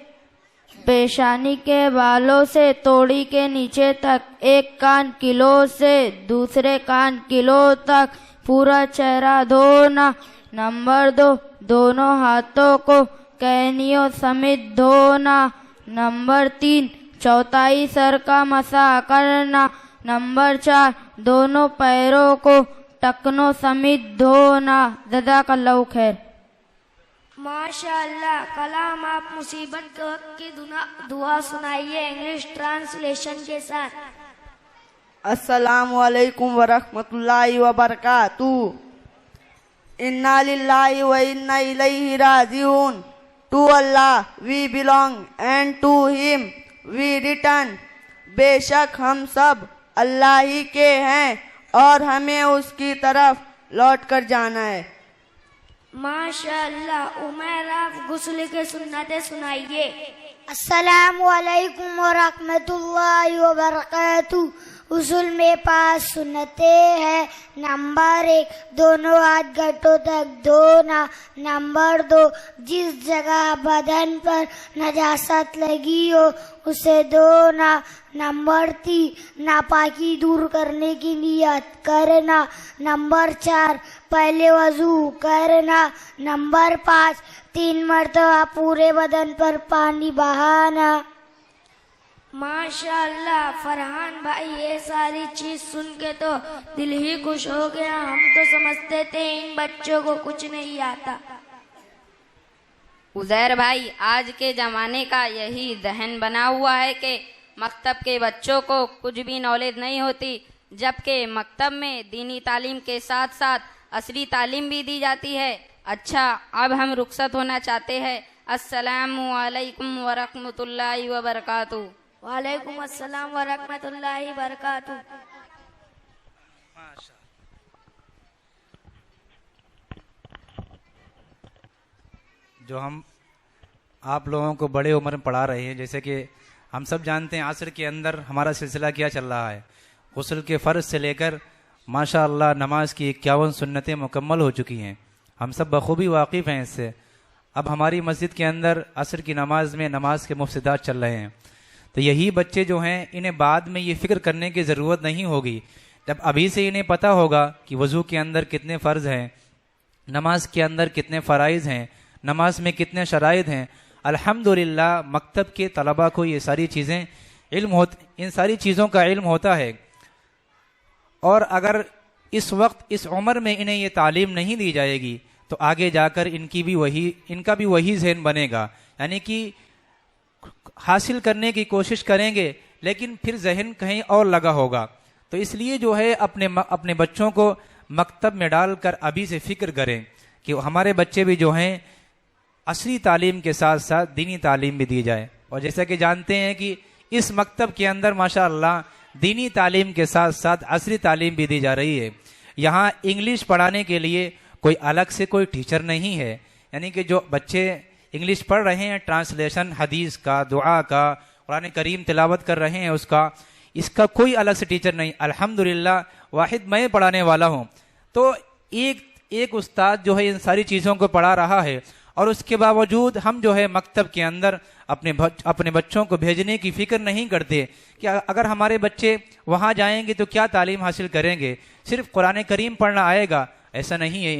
پیشانی کے بالوں سے توڑی کے نیچے تک 1 کان کلو سے دوسرے کان کلو تک پورا چہرہ دھونا. نمبر 2 دونوں ہاتھوں کو کہنیوں سمیت دھونا. نمبر 3 چوتھائی سر کا مسح کرنا. نمبر 4 دونوں پیروں کو ٹکنوں سمیت دھونا. جزاک اللہ خیر. ماشاء اللہ. کلام، آپ مصیبت کے وقت کی دعا سنائیے انگلش ٹرانسلیشن کے ساتھ. السلام علیکم ورحمۃ اللہ وبرکاتہ. انا للہ و انا الیہ راجعون. To Allah we belong and to Him we return. بے شک ہم سب اللہ ہی کے ہیں اور ہمیں اس کی طرف لوٹ کر جانا ہے. ماشاء اللہ. عمیر، آپ غسل کے سنتیں سنائیے. السلام علیکم ورحمۃ اللہ وبرکاتہ. غسل میں 5 سنتیں ہیں. نمبر 1 دونوں ہاتھ گھٹوں تک دھونا. نمبر 2 جس جگہ بدن پر نجاست لگی ہو اسے دھونا. نمبر 3 ناپاکی دور کرنے کی نیت کرنا. نمبر 4 پہلے وضو کرنا. نمبر 5 3 مرتبہ پورے بدن پر پانی بہانا. ماشاء اللہ. فرحان بھائی، یہ ساری چیز سن کے تو دل ہی خوش ہو گیا. ہم تو سمجھتے تھے ان بچوں کو کچھ نہیں آتا. عزیر بھائی، آج کے زمانے کا یہی ذہن بنا ہوا ہے کہ مکتب کے بچوں کو کچھ بھی نالج نہیں ہوتی، جبکہ مکتب میں دینی تعلیم کے ساتھ ساتھ عصری تعلیم بھی دی جاتی ہے. اچھا، اب ہم رخصت ہونا چاہتے ہیں. السلام علیکم ورحمۃ اللہ وبرکاتہ. وعلیکم السلام ورحمۃ اللہ وبرکاتہ. جو ہم آپ لوگوں کو بڑے عمر میں پڑھا رہے ہیں، جیسے کہ ہم سب جانتے ہیں عصر کے اندر ہمارا سلسلہ کیا چل رہا ہے. غسل کے فرض سے لے کر ماشاء اللہ نماز کی 51 سنتیں مکمل ہو چکی ہیں. ہم سب بخوبی واقف ہیں اس سے. اب ہماری مسجد کے اندر عصر کی نماز میں نماز کے مفسدات چل رہے ہیں. تو یہی بچے جو ہیں انہیں بعد میں یہ فکر کرنے کی ضرورت نہیں ہوگی. جب ابھی سے انہیں پتہ ہوگا کہ وضو کے اندر کتنے فرض ہیں، نماز کے اندر کتنے فرائض ہیں، نماز میں کتنے شرائط ہیں. الحمدللہ مکتب کے طلباء کو یہ ساری چیزیں ان ساری چیزوں کا علم ہوتا ہے. اور اگر اس وقت اس عمر میں انہیں یہ تعلیم نہیں دی جائے گی تو آگے جا کر ان کا بھی وہی ذہن بنے گا، یعنی کہ حاصل کرنے کی کوشش کریں گے لیکن پھر ذہن کہیں اور لگا ہوگا. تو اس لیے جو ہے اپنے بچوں کو مکتب میں ڈال کر ابھی سے فکر کریں کہ ہمارے بچے بھی جو ہیں عصری تعلیم کے ساتھ ساتھ دینی تعلیم بھی دی جائے. اور جیسا کہ جانتے ہیں کہ اس مکتب کے اندر ماشاءاللہ دینی تعلیم کے ساتھ ساتھ عصری تعلیم بھی دی جا رہی ہے. یہاں انگلش پڑھانے کے لیے کوئی الگ سے کوئی ٹیچر نہیں ہے، یعنی کہ جو بچے انگلش پڑھ رہے ہیں ٹرانسلیشن حدیث کا، دعا کا، قرآن کریم تلاوت کر رہے ہیں اس کا کوئی الگ سے ٹیچر نہیں. الحمدللہ واحد میں پڑھانے والا ہوں. تو ایک استاد جو ہے ان ساری چیزوں کو پڑھا رہا ہے، اور اس کے باوجود ہم جو ہے مکتب کے اندر اپنے بچوں کو بھیجنے کی فکر نہیں کرتے کہ اگر ہمارے بچے وہاں جائیں گے تو کیا تعلیم حاصل کریں گے، صرف قرآن کریم پڑھنا آئے گا، ایسا نہیں ہے.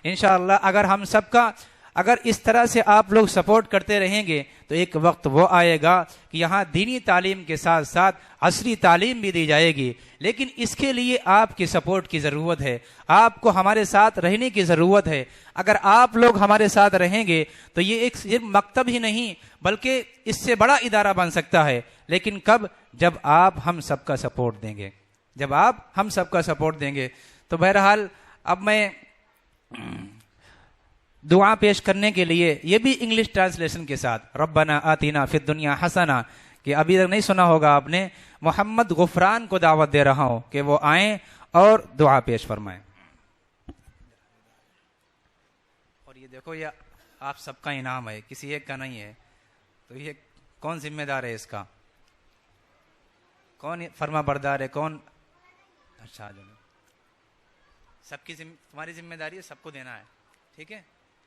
انشاءاللہ اگر اس طرح سے آپ لوگ سپورٹ کرتے رہیں گے تو ایک وقت وہ آئے گا کہ یہاں دینی تعلیم کے ساتھ ساتھ عصری تعلیم بھی دی جائے گی. لیکن اس کے لیے آپ کی سپورٹ کی ضرورت ہے، آپ کو ہمارے ساتھ رہنے کی ضرورت ہے. اگر آپ لوگ ہمارے ساتھ رہیں گے تو یہ ایک صرف مکتب ہی نہیں بلکہ اس سے بڑا ادارہ بن سکتا ہے. لیکن کب؟ جب آپ ہم سب کا سپورٹ دیں گے. تو بہرحال اب میں دعا پیش کرنے کے لیے یہ بھی انگلش ٹرانسلیشن کے ساتھ ربنا آتینا فی الدنیا حسنہ، کہ ابھی تک نہیں سنا ہوگا آپ نے، محمد غفران کو دعوت دے رہا ہوں کہ وہ آئیں اور دعا پیش فرمائیں. اور یہ دیکھو یہ آپ سب کا انعام ہے، کسی ایک کا نہیں ہے. تو یہ کون ذمہ دار ہے اس کا؟ کون فرما بردار ہے؟ کون؟ اچھا سب کی تمہاری ذمہ داری ہے، سب کو دینا ہے. ٹھیک ہے،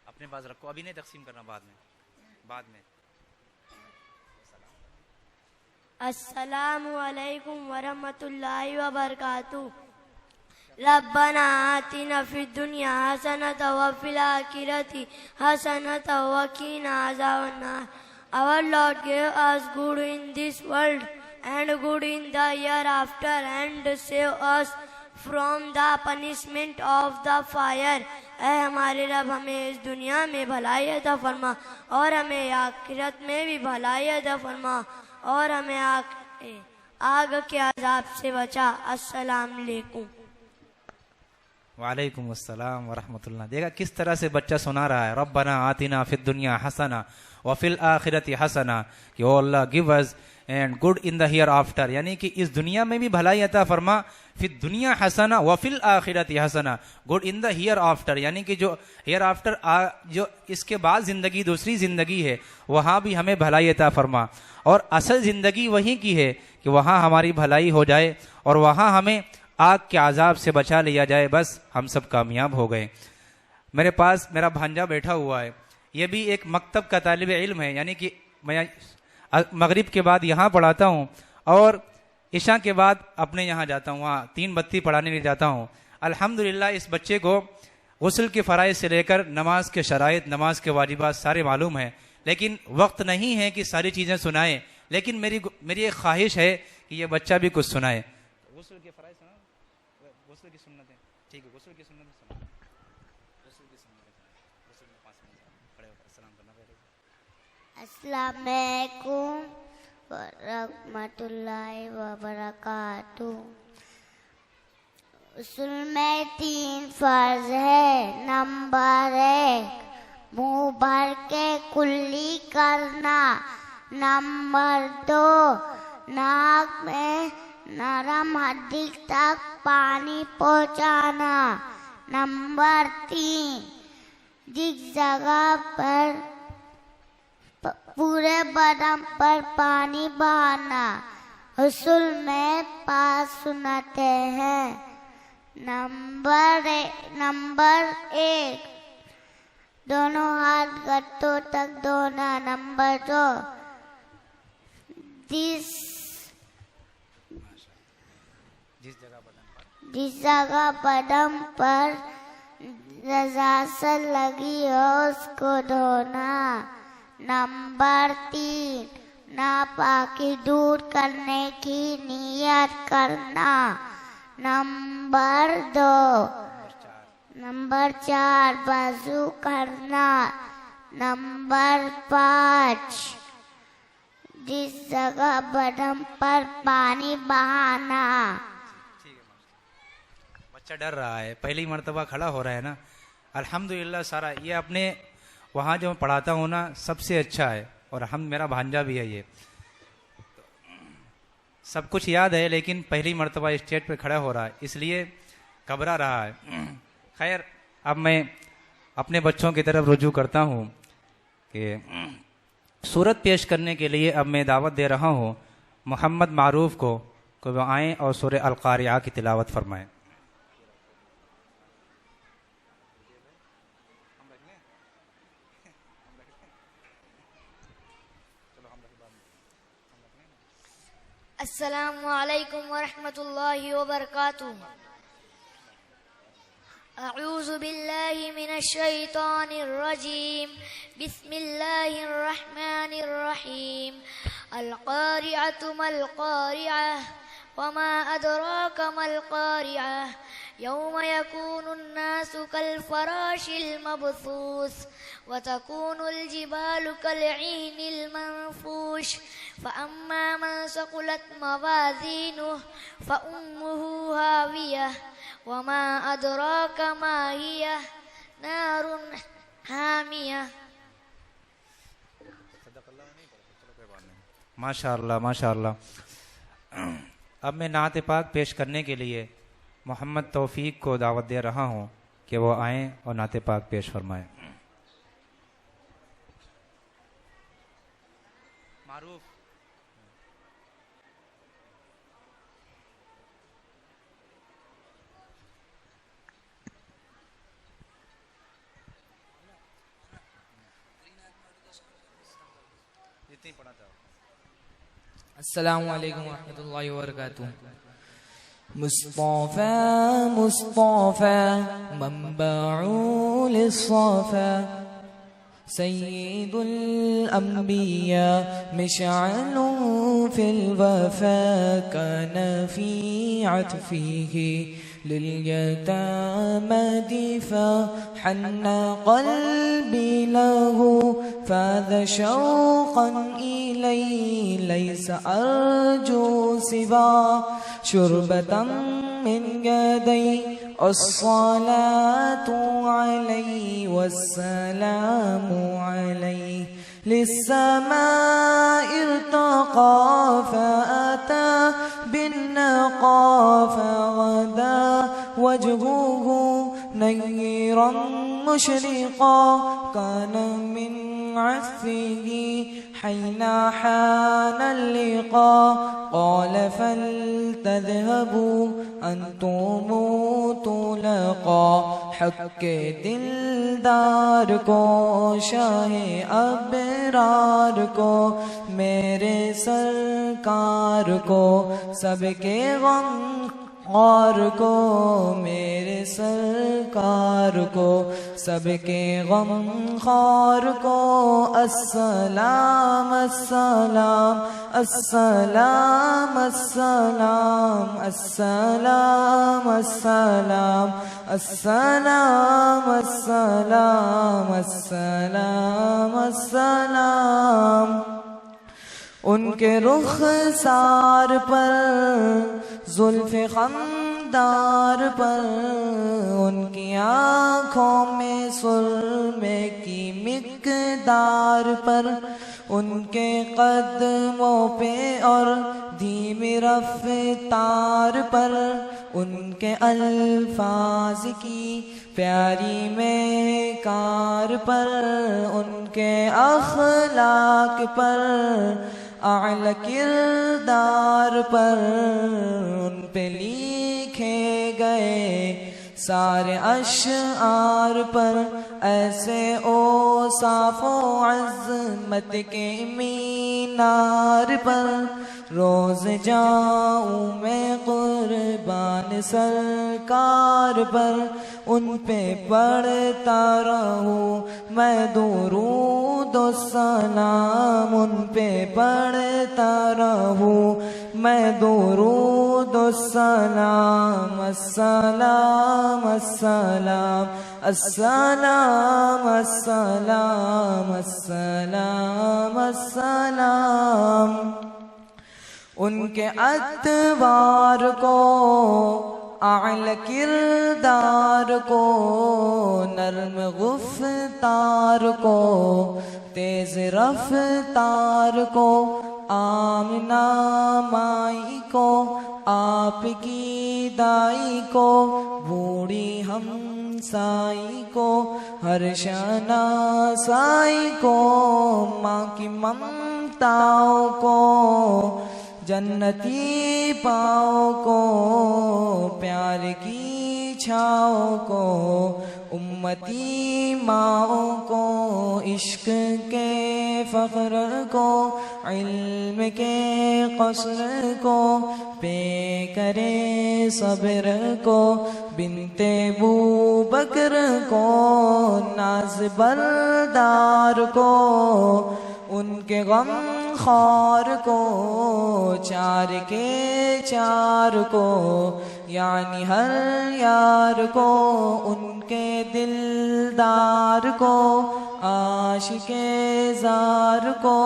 اپنے پاس رکھو، ابھی نہیں تقسیم کرنا، بعد میں. السلام علیکم ورحمۃ اللہ وبرکاتہ. ربنا آتنا فی الدنیا حسنۃ وفی الآخرۃ حسنۃ وقنا عذاب النار. Our Lord gave us good in this world and good in the hereafter, and save us from the punishment of the fire. اے ہمارے رب ہمیں اس دنیا میں بھلائی عطا فرما اور ہمیں آخرت میں بھی بھلائی عطا فرما اور ہمیں آگ کے عذاب سے بچا. السلام علیکم. وعلیکم السلام ورحمۃ اللہ. دیکھا کس طرح سے بچہ سنا رہا ہے، ربنا آتنا فی الدنیا حسنہ وفی الآخرۃ حسنہ، کہ O Allah give us and good in the hereafter, یعنی کہ اس دنیا میں بھی بھلائی عطا فرما، فی الدنیا حسنہ وفی الآخرۃ حسنہ، good in the hereafter, یعنی کہ جو ہیئر آفٹر جو اس کے بعد زندگی دوسری زندگی ہے وہاں بھی ہمیں بھلائی عطا فرما. اور اصل زندگی وہی کی ہے کہ وہاں ہماری بھلائی ہو جائے اور وہاں ہمیں آگ کے عذاب سے بچا لیا جائے، بس ہم سب کامیاب ہو گئے. میرے پاس میرا بھانجا بیٹھا ہوا ہے، یہ بھی ایک مکتب کا طالب علم ہے، یعنی کہ میں مغرب کے بعد یہاں پڑھاتا ہوں اور عشاء کے بعد اپنے یہاں جاتا ہوں، وہاں 3 بتی پڑھانے لے جاتا ہوں. الحمدللہ اس بچے کو غسل کے فرائض سے لے کر نماز کے شرائط، نماز کے واجبات سارے معلوم ہیں، لیکن وقت نہیں ہے کہ ساری چیزیں سنائے. لیکن میری ایک خواہش ہے کہ یہ بچہ بھی کچھ سنائے. غسل کے فرائض سنا، غسل کی سنتیں، ٹھیک ہے، غسل کی سنتیں سنا، غسل کی سنتیں، غسل میں 5 منٹ کھڑے ہو کر سلام کرنا پڑے گا. السلام علیکم ورحمۃ اللہ وبرکاتہ. اصول میں 3 فرض ہے. نمبر 1 منہ بھر کے کلی کرنا. نمبر 2 ناک میں نرم ہڈی تک پانی پہنچانا. نمبر 3 جس جگہ پر پورے بدن پر پانی بہانا. اصول میں 5 سنتیں ہیں. نمبر 1 دونوں ہاتھ گھٹوں تک دھونا. نمبر 2 جس جگہ بدن پر نجاست لگی ہو اس کو دھونا. نمبر 3 ناپاکی دور کرنے کی نیت کرنا. نمبر 2. نمبر 4 وضو کرنا. نمبر 5 جس جگہ بدن پر پانی بہانا. بچہ ڈر رہا ہے، پہلی مرتبہ کھڑا ہو رہا ہے نا. الحمدللہ سارا یہ اپنے وہاں جو پڑھاتا ہوں نا سب سے اچھا ہے، اور میرا بھانجا بھی ہے. یہ سب کچھ یاد ہے لیکن پہلی مرتبہ اسٹیج پہ کھڑا ہو رہا ہے اس لیے گھبرا رہا ہے. خیر اب میں اپنے بچوں کی طرف رجوع کرتا ہوں کہ سورت پیش کرنے کے لیے اب میں دعوت دے رہا ہوں محمد معروف کو کہ وہ آئیں اور سورہ القاریعہ کی تلاوت فرمائیں. السلام علیکم ورحمۃ اللہ وبرکاتہ. اعوذ باللہ من الشیطان الرجیم. بسم اللہ الرحمن الرحیم. القارعة ما القارعة وما أدراك ما القارعة يوم يكون الناس كالفراش المبثوث وتكون الجبال كالعهن المنفوش فأما من ثقلت موازينه فأمه هاوية وما أدراك ما هي نار حامية. ماشاء اللہ ماشاء اللہ. اب میں نعت پاک پیش کرنے کے لیے محمد توفیق کو دعوت دے رہا ہوں کہ وہ آئیں اور نعت پاک پیش فرمائیں. معروف جتنی پڑھا تھا. السلام علیکم ورحمۃ اللہ وبرکاتہ. مصطفى مصطفى منبع للصفا سيد الأنبياء مشعل في الوفا كان في عطفه لليتامى دفا حن قلبي له فاذ شوقا إليه ليس أرجو سوى شربة من يدي الصلاة عليه والسلام عليه للسماء ارتقى فأتى بالنقى فغدا وجهه نيرا مشرقا كان من عفه حين حان اللقاء قال فلتذهبوا أنتم طلقا حق دلدار کو شاہ ابرار کو میرے سرکار کو سب کے غم اور کو میرے سرکار کو سب کے غم خار کو السلام السلام السلام السلام السلام السلام السلام السلام السلام السلام. ان کے رخسار پر زلف خمدار پر ان کی آنکھوں میں سرمے کی مقدار پر ان کے قدموں پہ اور دھیمی رفتار پر ان کے الفاظ کی پیاری مہکار پر ان کے اخلاق پر اعلی کردار پر ان پہ لکھے گئے سارے اشعار پر ایسے اوصاف و عظمت کے مینار پر روز جاؤں میں قربان سرکار پر ان پہ پڑھتا رہوں میں درود درود و سلام ان پہ پڑھتا رہوں میں درود و سلام السلام السلام السلام السلام السلام السلام ان کے ادوار کو اعلی کردار کو نرم گفتار کو تیز رفتار کو آمنہ مائی کو آپ کی دائی کو بوڑھی ہمسائی کو ہر شناسائی کو ماں کی ممتاؤں کو جنتی پاؤں کو پیار کی چھاؤں کو امتی ماؤں کو عشق کے فخر کو علم کے قصر کو پے کرے صبر کو بنت بو بکر کو ناز بردار کو ان کے غم خار کو چار کے چار کو یعنی ہر یار کو ان کے دلدار کو عاشق زار کو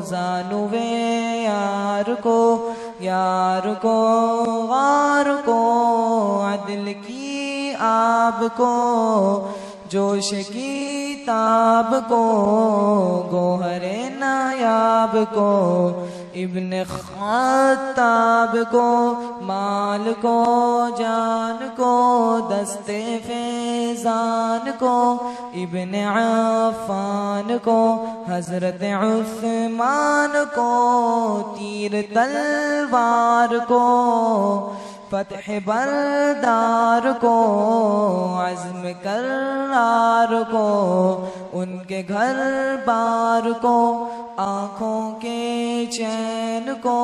زانوے یار کو یار کو غار کو عدل کی آب کو جوش کی تاب کو گوہر نایاب کو ابن خطاب کو مال کو جان کو دستے فیضان کو ابن عفان کو حضرت عثمان کو تیر تلوار کو فتح بردار کو عزم کرار کو ان کے گھر بار کو آنکھوں کے چین کو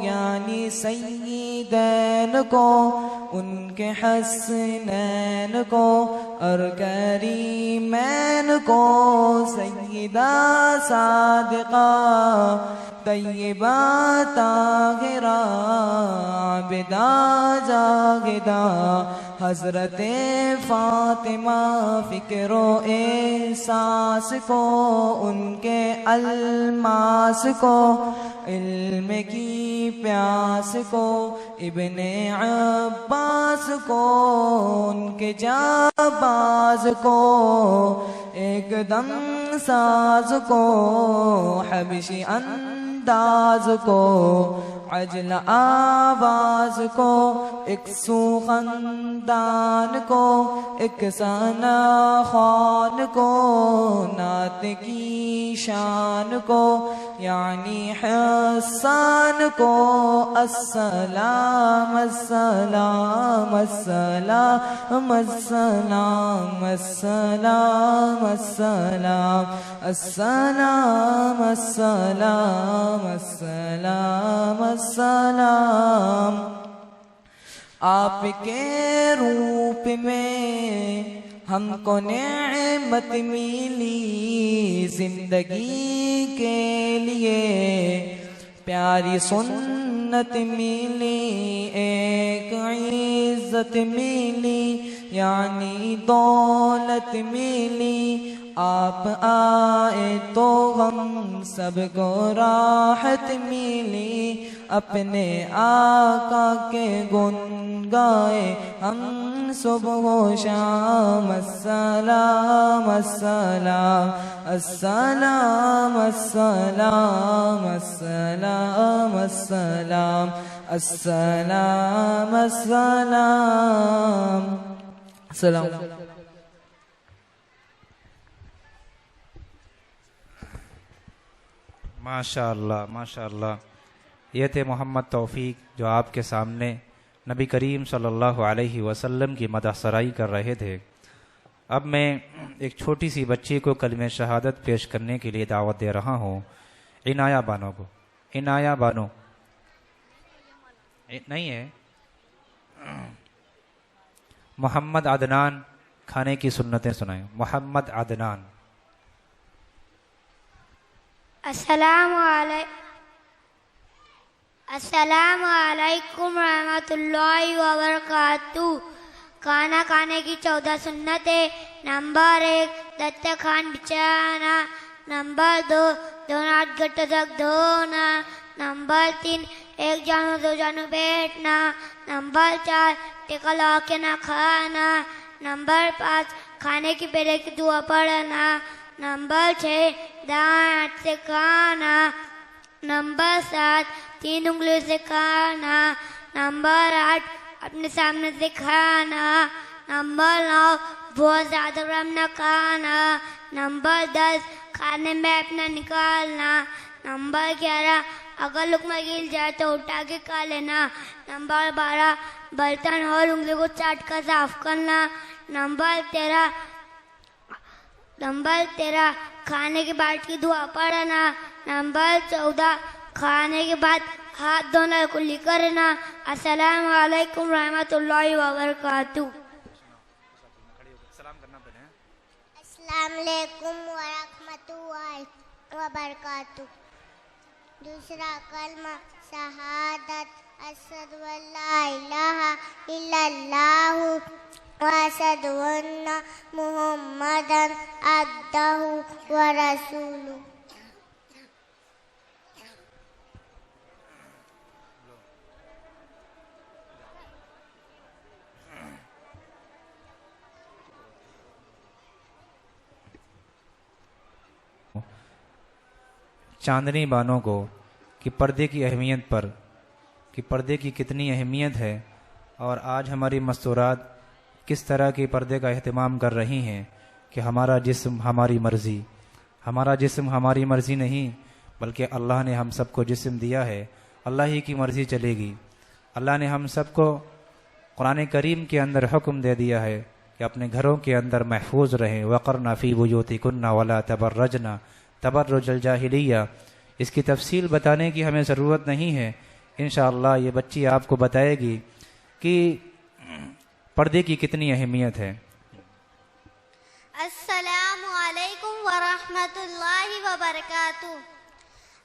یعنی سیدین کو ان کے حسنین کو اور کریمین کو سیدہ صادقہ طیبہ طاہرہ عابدہ جاگدہ حضرت فاطمہ فکر و احساس کو ان کے الماس کو علم کی پیاس کو ابن عباس کو ان کے جاباز کو ایک دم ساز کو حبشی انداز کو عجل آواز کو ایک سو خاندان کو ایک ثنا خوان کو نعت کی شان کو یعنی حسان کو السلام السلام السلام السلام السلام السلام السلام السلام السلام السلام آپ کے روپ میں ہم کو نعمت ملی زندگی کے لیے پیاری سنت ملی ایک عزت ملی یعنی دولت ملی آپ آئے تو ہم سب کو راحت ملی اپنے آقا کے گن گائے ہم صبح و شام السلام السلام السلام السلام السلام السلام السلام السلام السلام ماشاء اللہ ماشاء اللہ. یہ تھے محمد توفیق جو آپ کے سامنے نبی کریم صلی اللہ علیہ وسلم کی مدح سرائی کر رہے تھے. اب میں ایک چھوٹی سی بچی کو کلمہ شہادت پیش کرنے کے لیے دعوت دے رہا ہوں. عنایہ بانو کو. عنایہ بانو نہیں ہے. محمد عدنان کھانے کی سنتیں سنائیں. محمد عدنان. السلام علیکم ورحمۃ اللہ وبرکاتہ. کھانا کھانے کی 14 سنتیں. نمبر 1 دسترخوان بچھانا. نمبر 2 دونوں ہاتھ گھٹوں تک دھونا. نمبر 3 ایک جانو دو جانو بیٹھنا. نمبر 4 ٹیکا لگا کے نہ کھانا. نمبر 5 کھانے کی پہلے کی دعا پڑھنا. نمبر 6 دائیں ہاتھ سے کھانا. نمبر 7 3 انگلیوں سے کھانا. نمبر 8 اپنے سامنے سے کھانا. نمبر 9 بہت زیادہ گرم نہ کھانا. نمبر 10 کھانے میں اپنا نکالنا. نمبر 11 اگر لقمہ گل جائے تو اٹھا کے کھا لینا. نمبر 12 برتن اور انگلی کو چاٹ کر صاف کرنا. نمبر 13 کھانے کے بعد کی دعا پڑھنا. نمبر 14 کھانے کے بعد ہاتھ دھونا کلی کرنا. السلام علیکم ورحمۃ اللہ وبرکاتہ. السلام علیکم ورحمۃ اللہ وبرکاتہ. دوسرا کلمہ شہادت اشہد ان لا الہ الا اللہ واشہد ان محمدا عبدہ ورسولہ. چاندنی بانوں کو کہ پردے کی اہمیت پر کہ پردے کی کتنی اہمیت ہے اور آج ہماری مستورات کس طرح کے پردے کا اہتمام کر رہی ہیں کہ ہمارا جسم ہماری مرضی. ہمارا جسم ہماری مرضی نہیں بلکہ اللہ نے ہم سب کو جسم دیا ہے, اللہ ہی کی مرضی چلے گی. اللہ نے ہم سب کو قرآن کریم کے اندر حکم دے دیا ہے کہ اپنے گھروں کے اندر محفوظ رہیں. وقرنا فی بیوتکن ولا تبرجنا تبرج الجاہلیہ. اس کی تفصیل بتانے کی ہمیں ضرورت نہیں ہے, انشاءاللہ یہ بچی آپ کو بتائے گی کہ پردے کی کتنی اہمیت ہے. السلام علیکم ورحمۃ اللہ وبرکاتہ.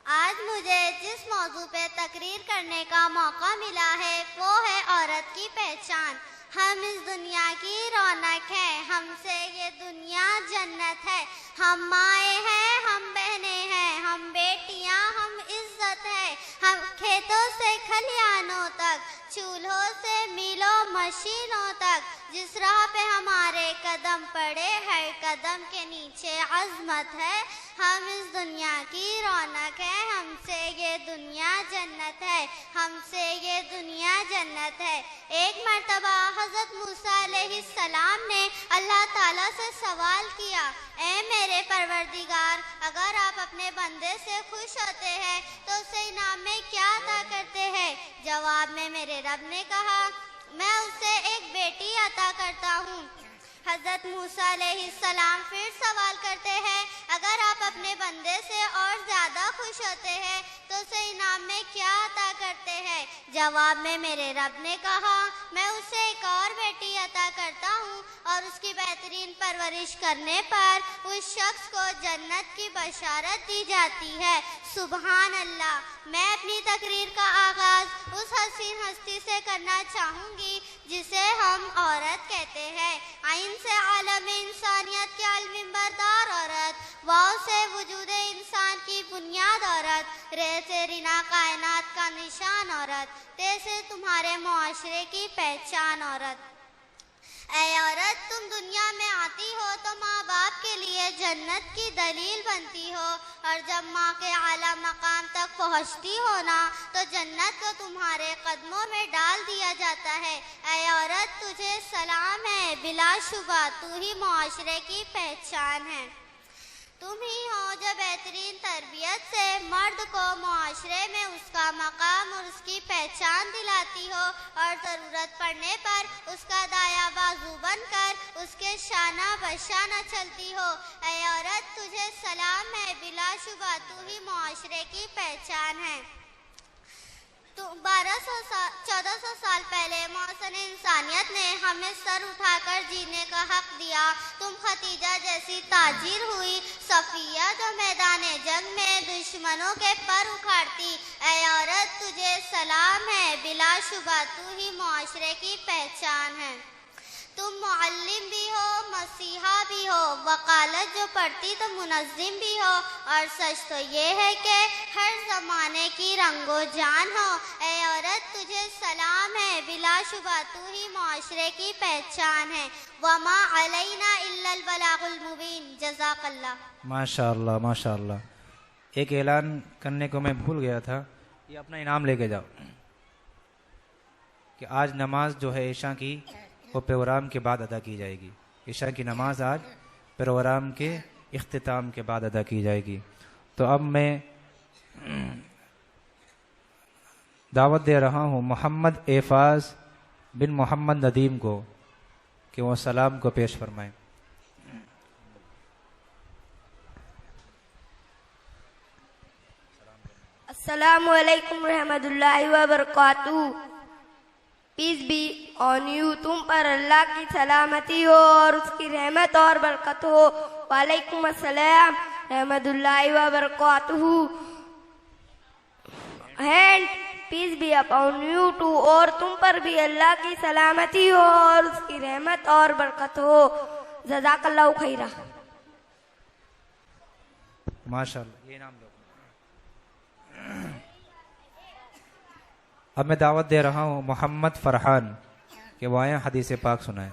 آج مجھے جس موضوع پہ تقریر کرنے کا موقع ملا ہے وہ ہے عورت کی پہچان. ہم اس دنیا کی رونق ہیں, ہم سے یہ دنیا جنت ہے. ہم مائیں ہیں, ہم بہنیں ہیں, ہم بیٹیاں, ہم عزت ہے. ہم کھیتوں سے کھلیانوں تک, چولہوں سے میلوں مشینوں تک, جس راہ پہ ہمارے قدم پڑے ہر قدم کے نیچے عظمت ہے. ہم اس دنیا کی رونق ہے, ہم سے یہ دنیا جنت ہے, ہم سے یہ دنیا جنت ہے. ایک مرتبہ حضرت موسیٰ علیہ السلام نے اللہ تعالیٰ سے سوال کیا, اے میرے پروردگار, اگر آپ اپنے بندے سے خوش ہوتے ہیں تو اسے انعام میں کیا عطا کرتے ہیں؟ جواب میں میرے رب نے کہا, میں اسے ایک بیٹی عطا کرتا ہوں. حضرت موسیٰ علیہ السلام پھر سوال کرتے ہیں, اگر آپ اپنے بندے سے اور زیادہ خوش ہوتے ہیں تو اسے انعام میں کیا عطا کرتے ہیں؟ جواب میں میرے رب نے کہا, میں اسے ایک اور بیٹی عطا کرتا ہوں اور اس کی بہترین پرورش کرنے پر اس شخص کو جنت کی بشارت دی جاتی ہے. سبحان اللہ. میں اپنی تقریر کا آغاز اس حسین ہستی سے کرنا چاہوں گی جسے ہم عورت کہتے ہیں. عین سے عالم انسانیت کے عالم بردار عورت, واو سے وجود انسان کی بنیاد عورت, رے سے رنا کائنات کا نشان عورت, تے سے تمہارے معاشرے کی پہچان عورت. اے عورت, تم دنیا میں آتی ہو تو ماں باپ کے لیے جنت کی دلیل بنتی ہو, اور جب ماں کے اعلیٰ مقام تک پہنچتی ہو نا تو جنت کو تمہارے قدموں میں ڈال دیا جاتا ہے. اے عورت, تجھے سلام ہے, بلا شبہ تو ہی معاشرے کی پہچان ہے. تم ہی ہو جو بہترین تربیت سے مرد کو معاشرے میں اس کا مقام اور اس کی پہچان دلاتی ہو, اور ضرورت پڑنے پر اس کا دایاں بازو بن کر اس کے شانہ بشانہ چلتی ہو. اے عورت, تجھے سلام ہے, بلا شبہ تو ہی معاشرے کی پہچان ہے. 1400 سال پہلے محسن انسانیت نے ہمیں سر اٹھا کر جینے کا حق دیا. تم ختیجہ جیسی تاجر ہوئی, صفیہ جو میدان جنگ میں دشمنوں کے پر اکھاڑتی، اے عورت تجھے سلام ہے، بلا شبہ تو ہی معاشرے کی پہچان ہے. تم معلم بھی ہو، مسیحا بھی ہو، وکالت جو پڑھتی تو منظم بھی ہو، اور سچ تو یہ ہے کہ ہر زمانے کی رنگ و جان ہو. اے عورت تجھے سلام ہے، بلا شبہ تو ہی معاشرے کی پہچان ہے. وما علینا الا البلاغ المبین. جزاک اللہ. ماشاء اللہ ماشاء اللہ. ایک اعلان کرنے کو میں بھول گیا تھا، یہ اپنا انعام لے کے جاؤ کہ آج نماز جو ہے عشاء کی وہ پروگرام کے بعد ادا کی جائے گی. عشاء کی نماز آج پروگرام کے اختتام کے بعد ادا کی جائے گی. تو اب میں دعوت دے رہا ہوں محمد اعفاز بن محمد ندیم کو کہ وہ سلام کو پیش فرمائیں. السلام علیکم ورحمۃ اللہ وبرکاتہ. Peace be on you. تم پر اللہ کی سلامتی ہو اور اس کی رحمت اور برکت ہو. وعلیکم السلام رحمۃ اللہ وبرکاتہ. And peace be upon you too. اور تم پر بھی اللہ کی سلامتی ہو اور اس کی رحمت اور برکت ہو. جزاک اللہ خیرہ. ماشاء اللہ. یہ نام لو. اب میں دعوت دے رہا ہوں محمد فرحان کہ وہ آئیں حدیث پاک سنائیں.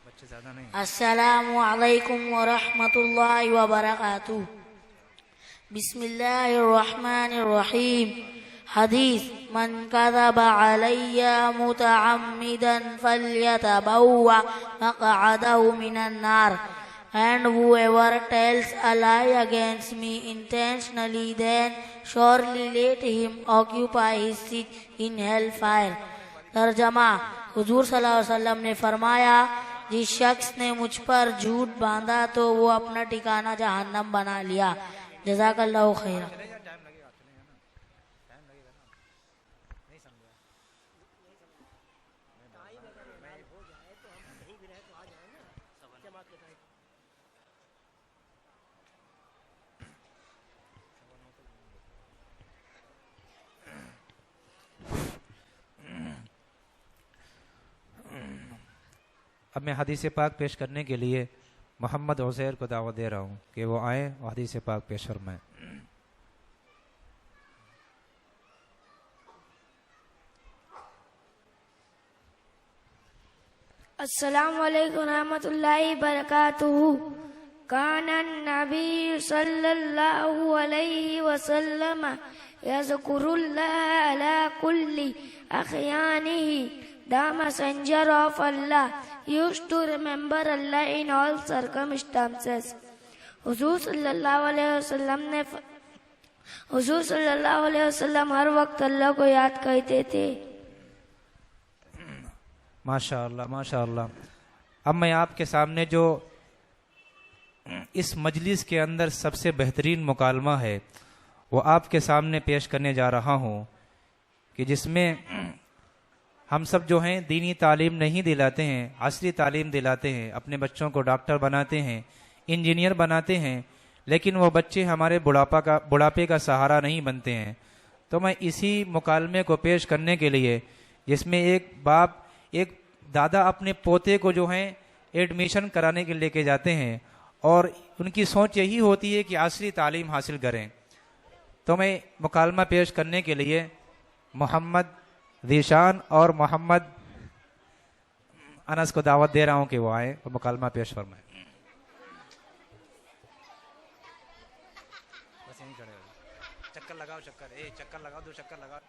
بچے زیادہ نہیں. السلام علیکم ورحمۃ اللہ وبرکاتہ. بسم اللہ الرحمن الرحیم. حدیث من کذب علی متعمدا فلیتبوأ مقعدہ من النار. And whoever tells a lie against me intentionally, then surely let him occupy his seat in hellfire. ترجمہ. حضور صلی اللہ علیہ وسلم نے فرمایا جس شخص نے مجھ پر جھوٹ باندھا تو وہ اپنا ٹھکانہ جہنم بنا لیا. جزاک اللہ خیر. اب میں حدیث پاک پیش کرنے کے لیے محمد عزیر کو دعوت دے رہا ہوں کہ وہ آئیں اور حدیث پاک پیش فرمائیں. السلام علیکم ورحمۃ اللہ وبرکاتہ. کان النبی صلی اللہ علیہ وسلم یذکر اللہ علی کل احیانہ. The messenger of Allah used to remember Allah in all circumstances. حضور صلی اللہ علیہ وسلم ہر وقت اللہ کو یاد کرتے تھے. ماشاء اللہ ماشاء اللہ. اب میں آپ کے سامنے جو اس مجلس کے اندر سب سے بہترین مکالمہ ہے وہ آپ کے سامنے پیش کرنے جا رہا ہوں کہ جس میں ہم سب جو ہیں دینی تعلیم نہیں دلاتے ہیں، عصری تعلیم دلاتے ہیں، اپنے بچوں کو ڈاکٹر بناتے ہیں، انجینئر بناتے ہیں، لیکن وہ بچے ہمارے بڑھاپے کا سہارا نہیں بنتے ہیں. تو میں اسی مکالمے کو پیش کرنے کے لیے جس میں ایک دادا اپنے پوتے کو جو ہیں ایڈمیشن کرانے کے لے کے جاتے ہیں اور ان کی سوچ یہی ہوتی ہے کہ عصری تعلیم حاصل کریں. تو میں مکالمہ پیش کرنے کے لیے محمد ذیشان اور محمد انس کو دعوت دے رہا ہوں کہ وہ آئیں اور مکالمہ پیش فرمائیں. بس یہیں کھڑے ہو. چکر لگاؤ. چکر لگاؤ. 2 چکر لگاؤ.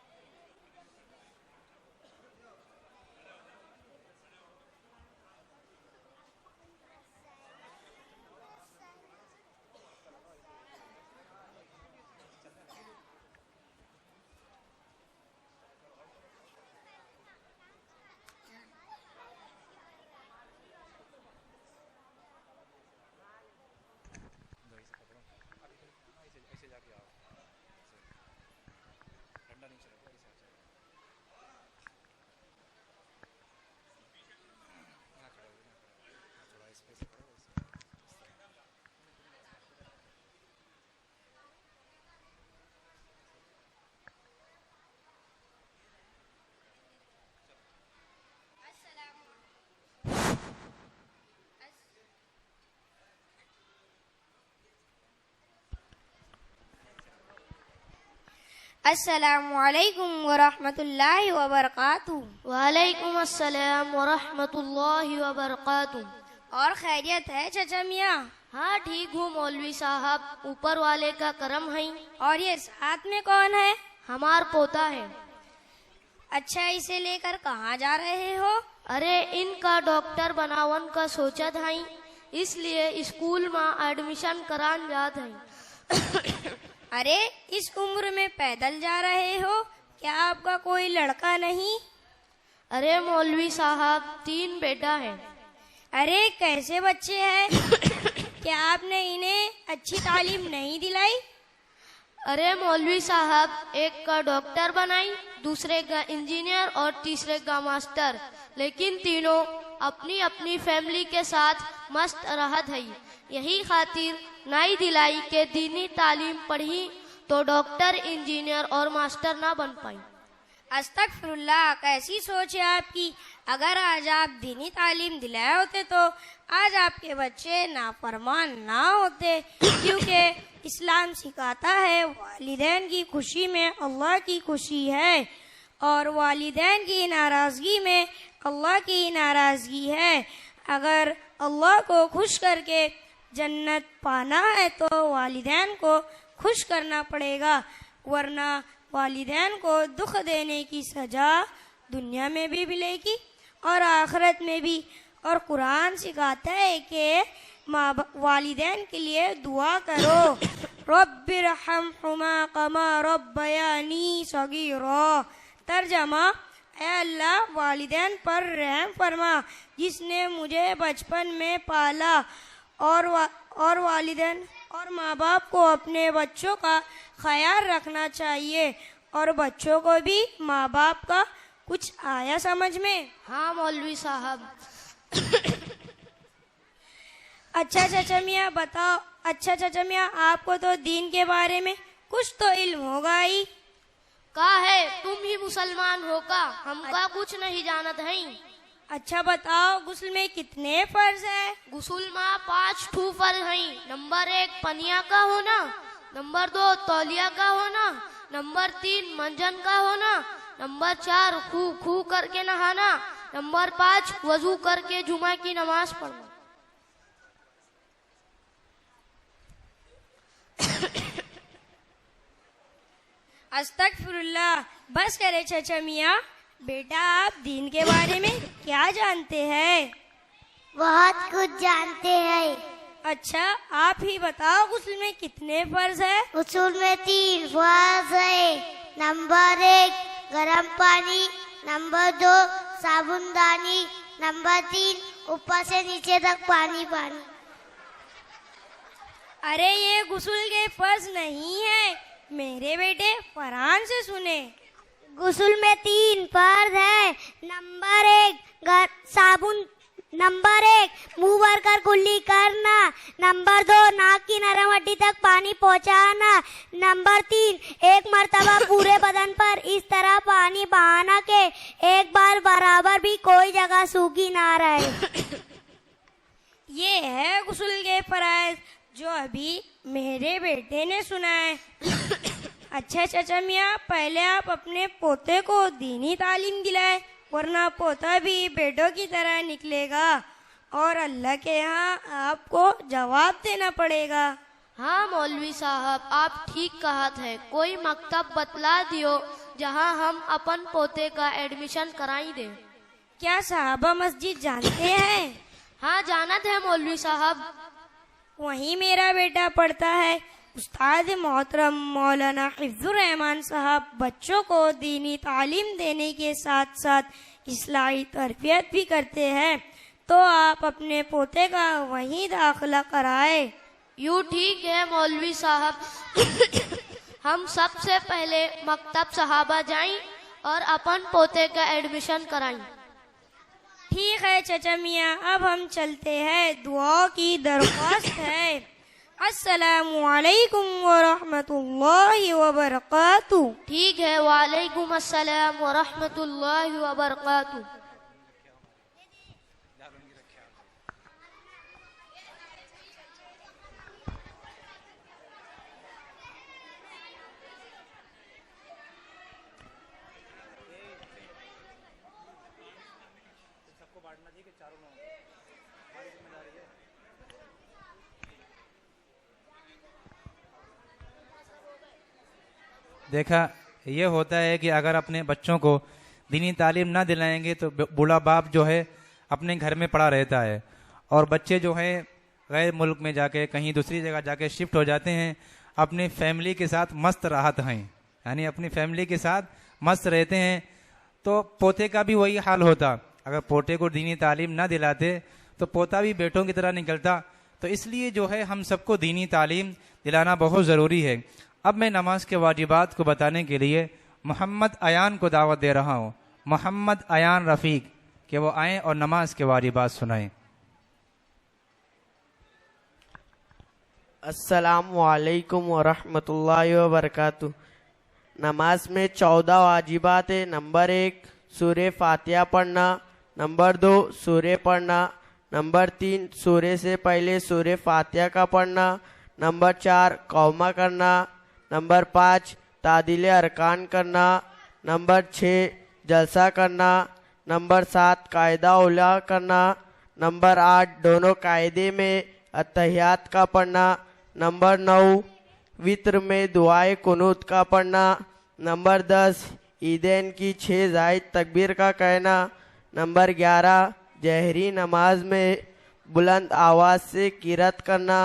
ایسے جا کے آؤ. ٹھنڈا نہیں چلے. السلام علیکم ورحمۃ اللہ وبرکاتہ. وعلیکم السلام ورحمۃ اللہ وبرکاتہ. اور خیریت ہے چچا میاں؟ ہاں ٹھیک ہوں مولوی صاحب، اوپر والے کا کرم ہے. اور یہ ساتھ میں کون ہے؟ ہمار پوتا ہے. اچھا، اسے لے کر کہاں جا رہے ہو؟ ارے ان کا ڈاکٹر بناون کا سوچت ہے، اس لیے اسکول میں ایڈمیشن کران جات ہے. ارے اس عمر میں پیدل جا رہے ہو؟ کیا آپ کا کوئی لڑکا نہیں؟ ارے مولوی صاحب 3 بیٹا ہے. ارے کیسے بچے ہیں؟ کیا آپ نے انہیں اچھی تعلیم نہیں دلائی؟ ارے مولوی صاحب ایک کا ڈاکٹر بنائی، دوسرے کا انجینئر اور تیسرے کا ماسٹر، لیکن تینوں اپنی اپنی فیملی کے ساتھ مست رہت ہے. یہی خاطر نہیں دلائی کہ دینی تعلیم پڑھی تو ڈاکٹر انجینئر اور ماسٹر نہ بن پائی. استغفر اللہ، کیسی سوچ ہے آپ کی. اگر آج آپ دینی تعلیم دلائے ہوتے تو آج آپ کے بچے نافرمان نہ ہوتے، کیونکہ اسلام سکھاتا ہے والدین کی خوشی میں اللہ کی خوشی ہے اور والدین کی ناراضگی میں اللہ کی ناراضگی ہے. اگر اللہ کو خوش کر کے جنت پانا ہے تو والدین کو خوش کرنا پڑے گا، ورنہ والدین کو دکھ دینے کی سزا دنیا میں بھی ملے گی اور آخرت میں بھی. اور قرآن سکھاتا ہے کہ والدین کے لیے دعا کرو، رب ارحمہما کما ربیانی صغیرا. ترجمہ: اے اللہ والدین پر رحم فرما جس نے مجھے بچپن میں پالا. اور والدین اور ماں باپ کو اپنے بچوں کا خیال رکھنا چاہیے، اور بچوں کو بھی ماں باپ کا کچھ آیا سمجھ میں؟ ہاں مولوی صاحب. اچھا چچا میاں بتاؤ، اچھا چچا میاں آپ کو تو دین کے بارے میں کچھ تو علم ہوگا ہی. کا ہے تم ہی مسلمان ہو کا، ہم کا کچھ نہیں جانت ہیں. اچھا بتاؤ غسل میں کتنے فرض ہے؟ غسل میں 5 فرض ہیں. نمبر 1 پنیا کا ہونا، نمبر 2 تولیہ کا ہونا، نمبر 3 منجن کا ہونا، نمبر 4 خو کر کے نہانا، نمبر 5 وضو کر کے جمعہ کی نماز پڑھنا. استغفر اللہ. بس کرے چچا میاں، بیٹا آپ دین کے بارے میں کیا جانتے ہیں؟ بہت کچھ جانتے ہیں. اچھا آپ ہی بتاؤ غسل میں کتنے فرض ہے؟ غسل میں 3 فرض ہے. نمبر 1 گرم پانی، نمبر 2 صابن دانی، نمبر 3 اوپر سے نیچے تک پانی. ارے یہ غسل کے فرض نہیں ہے، میرے بیٹے فرحان سے سنے. غسل میں 3 فرض ہے. نمبر 1 صابن، نمبر 1 منہ بھر کر کلی کرنا، نمبر 2 ناک کی نرم ہڈی تک پانی پہنچانا، نمبر 3 ایک مرتبہ پورے بدن پر اس طرح پانی بہانا کہ ایک بار برابر بھی کوئی جگہ سوکھی نہ رہے. یہ ہے غسل کے فرائض جو ابھی میرے بیٹے نے سنا ہے. اچھا چچا میاں پہلے آپ اپنے پوتے کو دینی تعلیم دلائے، ورنہ پوتا بھی بیٹوں کی طرح نکلے گا اور اللہ کے ہاں آپ کو جواب دینا پڑے گا. ہاں مولوی صاحب آپ ٹھیک کہات ہے. کوئی مکتب بتلا دیو جہاں ہم اپن پوتے کا ایڈمیشن کرائی دیں. کیا صحابہ مسجد جانتے ہیں؟ ہاں جانت ہے مولوی صاحب. وہیں میرا بیٹا پڑھتا ہے. استاد محترم مولانا حفظ الرحمان صاحب بچوں کو دینی تعلیم دینے کے ساتھ ساتھ اصلاحی تربیت بھی کرتے ہیں، تو آپ اپنے پوتے کا وہیں داخلہ کرائے. یوں ٹھیک ہے مولوی صاحب. ہم سب سے پہلے مکتب صحابہ جائیں اور اپن پوتے کا ایڈمیشن کرائیں. ٹھیک ہے چچا میاں، اب ہم چلتے ہیں. دعا کی درخواست ہے. السلام علیکم ورحمۃ اللہ وبرکاتہ. ٹھیک ہے، وعلیکم السلام ورحمۃ اللہ وبرکاتہ. دیکھا یہ ہوتا ہے کہ اگر اپنے بچوں کو دینی تعلیم نہ دلائیں گے تو بوڑھا باپ جو ہے اپنے گھر میں پڑا رہتا ہے، اور بچے جو ہے غیر ملک میں جا کے کہیں دوسری جگہ جا کے شفٹ ہو جاتے ہیں، اپنی فیملی کے ساتھ مست راحت ہیں، یعنی اپنی فیملی کے ساتھ مست رہتے ہیں. تو پوتے کا بھی وہی حال ہوتا، اگر پوتے کو دینی تعلیم نہ دلاتے تو پوتا بھی بیٹوں کی طرح نکلتا. تو اس لیے جو ہے ہم سب کو دینی تعلیم دلانا بہت ضروری ہے. اب میں نماز کے واجبات کو بتانے کے لیے محمد ایان کو دعوت دے رہا ہوں، محمد ایان رفیق، کہ وہ آئیں اور نماز کے واجبات سنائیں. السلام علیکم ورحمۃ اللہ وبرکاتہ. نماز میں 14 واجبات ہیں. نمبر 1 سورہ فاتحہ پڑھنا، نمبر 2 سورہ پڑھنا، نمبر 3 سورہ سے پہلے سورہ فاتحہ کا پڑھنا، نمبر 4 قومہ کرنا، نمبر 5 تعدیل ارکان کرنا، نمبر 6 جلسہ کرنا، نمبر 7 قاعدہ اولا کرنا، نمبر 8 دونوں قاعدے میں اتحیات کا پڑھنا، نمبر 9 وطر میں دعائے قنوت کا پڑھنا، نمبر 10 عیدین کی 6 زائد تکبیر کا کہنا، نمبر 11 جہری نماز میں بلند آواز سے قرات کرنا،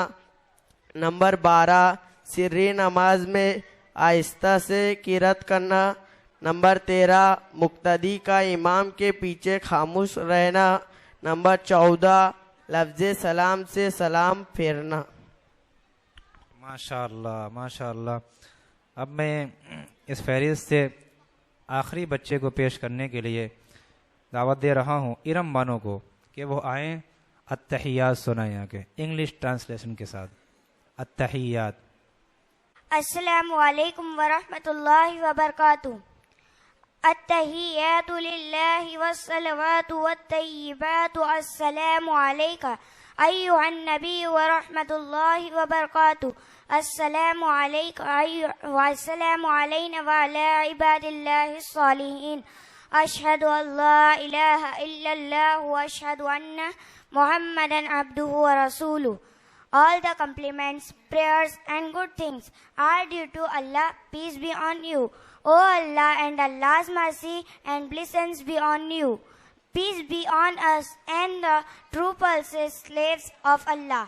نمبر 12 سری نماز میں آہستہ سے قرات کرنا، نمبر 13 مقتدی کا امام کے پیچھے خاموش رہنا، نمبر 14 لفظ سلام سے سلام پھیرنا. ماشاء اللہ ماشاء اللہ. اب میں اس فہرست سے آخری بچے کو پیش کرنے کے لیے دعوت دے رہا ہوں ارم بانو کو کہ وہ آئیں التحیات سنائیں کے انگلش ٹرانسلیشن کے ساتھ. التحیات. السلام علیکم ورحمۃ اللہ وبرکاتہ. التحیات للہ والصلوات والطیبات. السلام علیکہ ایھا النبی ورحمۃ اللہ وبرکاتہ. السلام علیکم والسلام علینا وعلی عباد اللہ الصالحین. اشہد ان لا الہ الا اللہ واشہد ان محمدا عبدہ ورسولہ. All the compliments, prayers and good things are due to Allah. Peace be on you, O Allah, and Allah's mercy and blessings be on you. Peace be on us and the true pulses, slaves of Allah.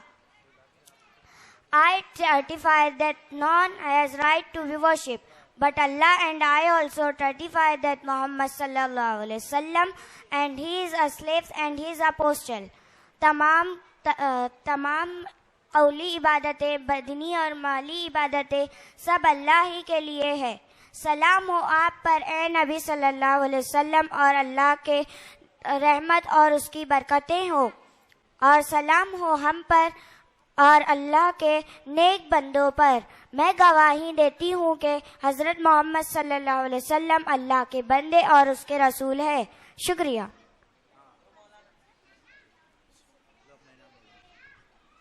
I certify that none has right to be worshipped but Allah, and I also certify that Muhammad sallallahu alaihi wasallam and he is a slave and he is apostle. تمام اولی عبادتیں، بدنی اور مالی عبادتیں سب اللہ ہی کے لیے ہے. سلام ہو آپ پر اے نبی صلی اللہ علیہ وسلم، اور اللہ کے رحمت اور اس کی برکتیں ہو، اور سلام ہو ہم پر اور اللہ کے نیک بندوں پر. میں گواہی دیتی ہوں کہ حضرت محمد صلی اللہ علیہ وسلم اللہ کے بندے اور اس کے رسول ہے. شکریہ.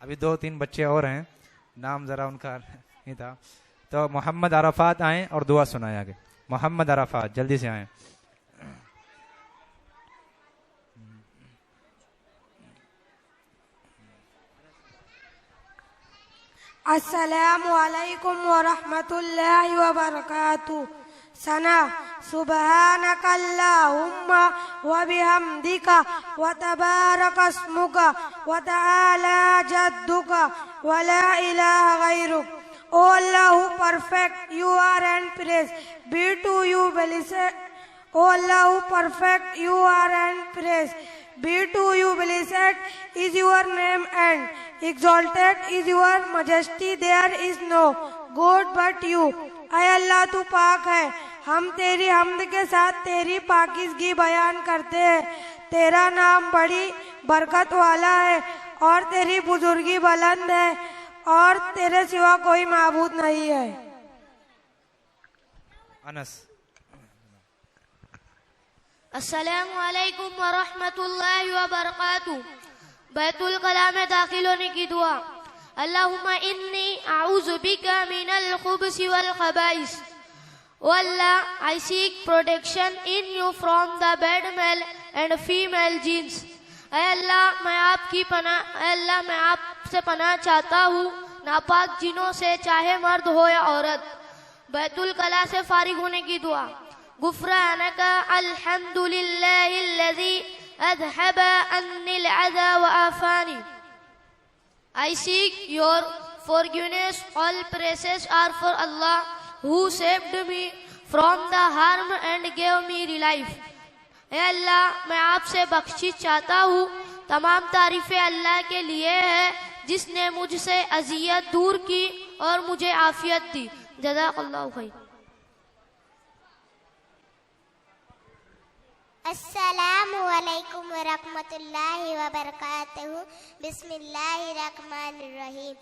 ابھی 2-3 بچے اور ہیں، نام ذرا ان کا نہیں تھا. تو محمد عرفات آئیں اور دعا سنائیں آگے. محمد عرفات جلدی سے آئیں. السلام علیکم ورحمۃ اللہ وبرکاتہ. ثنا سبحانک اللہم وبحمدک وتبارک اسمک وتعالی جدک ولا الہ غیرک. O Allah, who perfect you are and praise be to you, blessed. O Allah, who perfect you are and praise be to you, blessed is your name and exalted is your majesty. There is no God but you. اے اللہ تو پاک ہے، ہم تیری حمد کے ساتھ تیری پاکیزگی بیان کرتے ہیں. تیرا نام بڑی برکت والا ہے اور تیری بزرگی بلند ہے، اور تیرے سوا کوئی معبود نہیں ہے. انس. السلام علیکم ورحمۃ اللہ وبرکاتہ. بیت الخلاء میں داخل ہونے کی دعا. اللہم انی اعوذ بک من الخبث والخبائث. O Allah, I seek protection in you from the bad male and female jinns. اے اللہ میں آپ سے پناہ چاہتا ہوں ناپاک جنوں سے، چاہے مرد ہو یا عورت۔ بیت الخلا سے فارغ ہونے کی دعا۔ غفرانک الحمدللہ الذی اذھب عنی العذا وعافانی۔ I seek your forgiveness. All praises are for Allah who saved me from the harm and gave me relief. اے اللہ میں آپ سے بخشش چاہتا ہوں، تمام تعریفیں اللہ کے لیے ہے جس نے مجھ سے اذیت دور کی اور مجھے عافیت دی۔ جزاک اللہ خیر۔ السلام علیکم ورحمۃ اللہ وبرکاتہ۔ بسم اللہ الرحمن الرحیم۔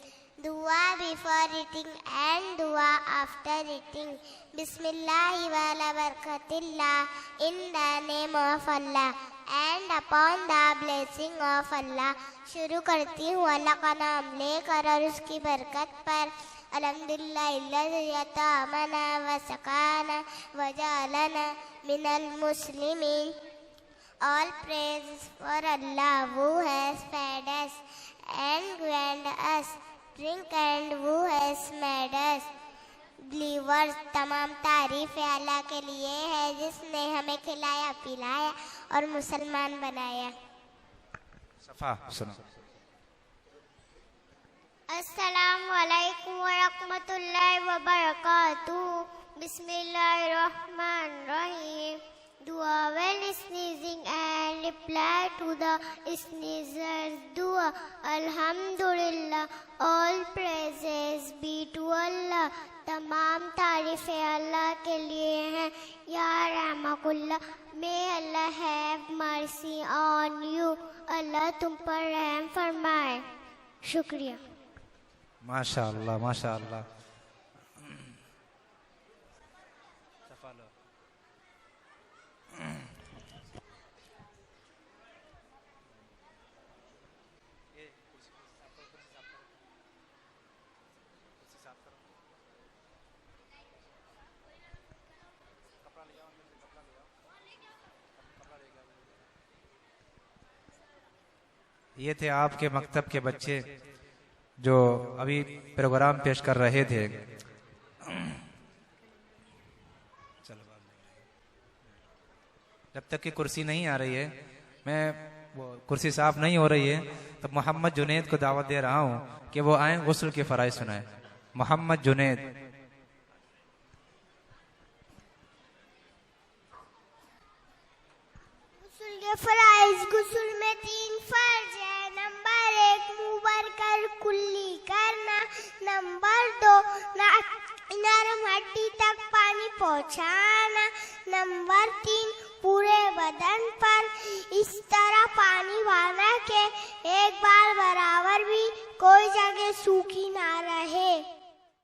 دعا before eating and dua after eating۔ بسم اللہ وعلی برکت اللہ، in the name of Allah and upon the blessing of Allah۔ شروع کرتی ہوں اللہ کا نام لے کر اور اس کی برکت پر۔ الحمدللہ الذی اطعمنا وسقانا وجعلنا من المسلمین۔ All praise is for Allah who has fed us and granted us drink and who has made us believers۔ تمام تعریف اللہ کے لیے ہے جس نے ہمیں کھلایا پلایا اور مسلمان بنایا۔ صفا سنو۔ السلام علیکم ورحمۃ اللہ وبرکاتہ۔ بسم اللہ الرحمن الرحیم۔ Dua when sneezing and reply to the sneezer's dua۔ Alhamdulillah, all praises be to Allah۔ تمام تعریفیں اللہ کے لیے ہیں۔ یا رحمک اللہ، may Allah have mercy on you۔ اللہ تم پر رحم فرمائے۔ شکریہ۔ ماشاء اللہ ماشاء اللہ۔ یہ تھے آپ کے مکتب کے بچے جو ابھی پروگرام پیش کر رہے تھے۔ جب تک کہ کرسی نہیں آ رہی ہے، وہ کرسی صاف نہیں ہو رہی ہے، تو محمد جنید کو دعوت دے رہا ہوں کہ وہ آئیں غسل کے فرائض سنائیں۔ محمد جنید۔ غسل کے فرائض۔ غسل میں 3 فرض ہے۔ نمبر 1 منہ بھر کر کلی کرنا۔ نمبر 2 نرم ہڈی تک پانی پہنچانا۔ نمبر 3 پورے بدن پر اس طرح پانی بہانا کہ ایک بار برابر بھی کوئی جگہ سوکھی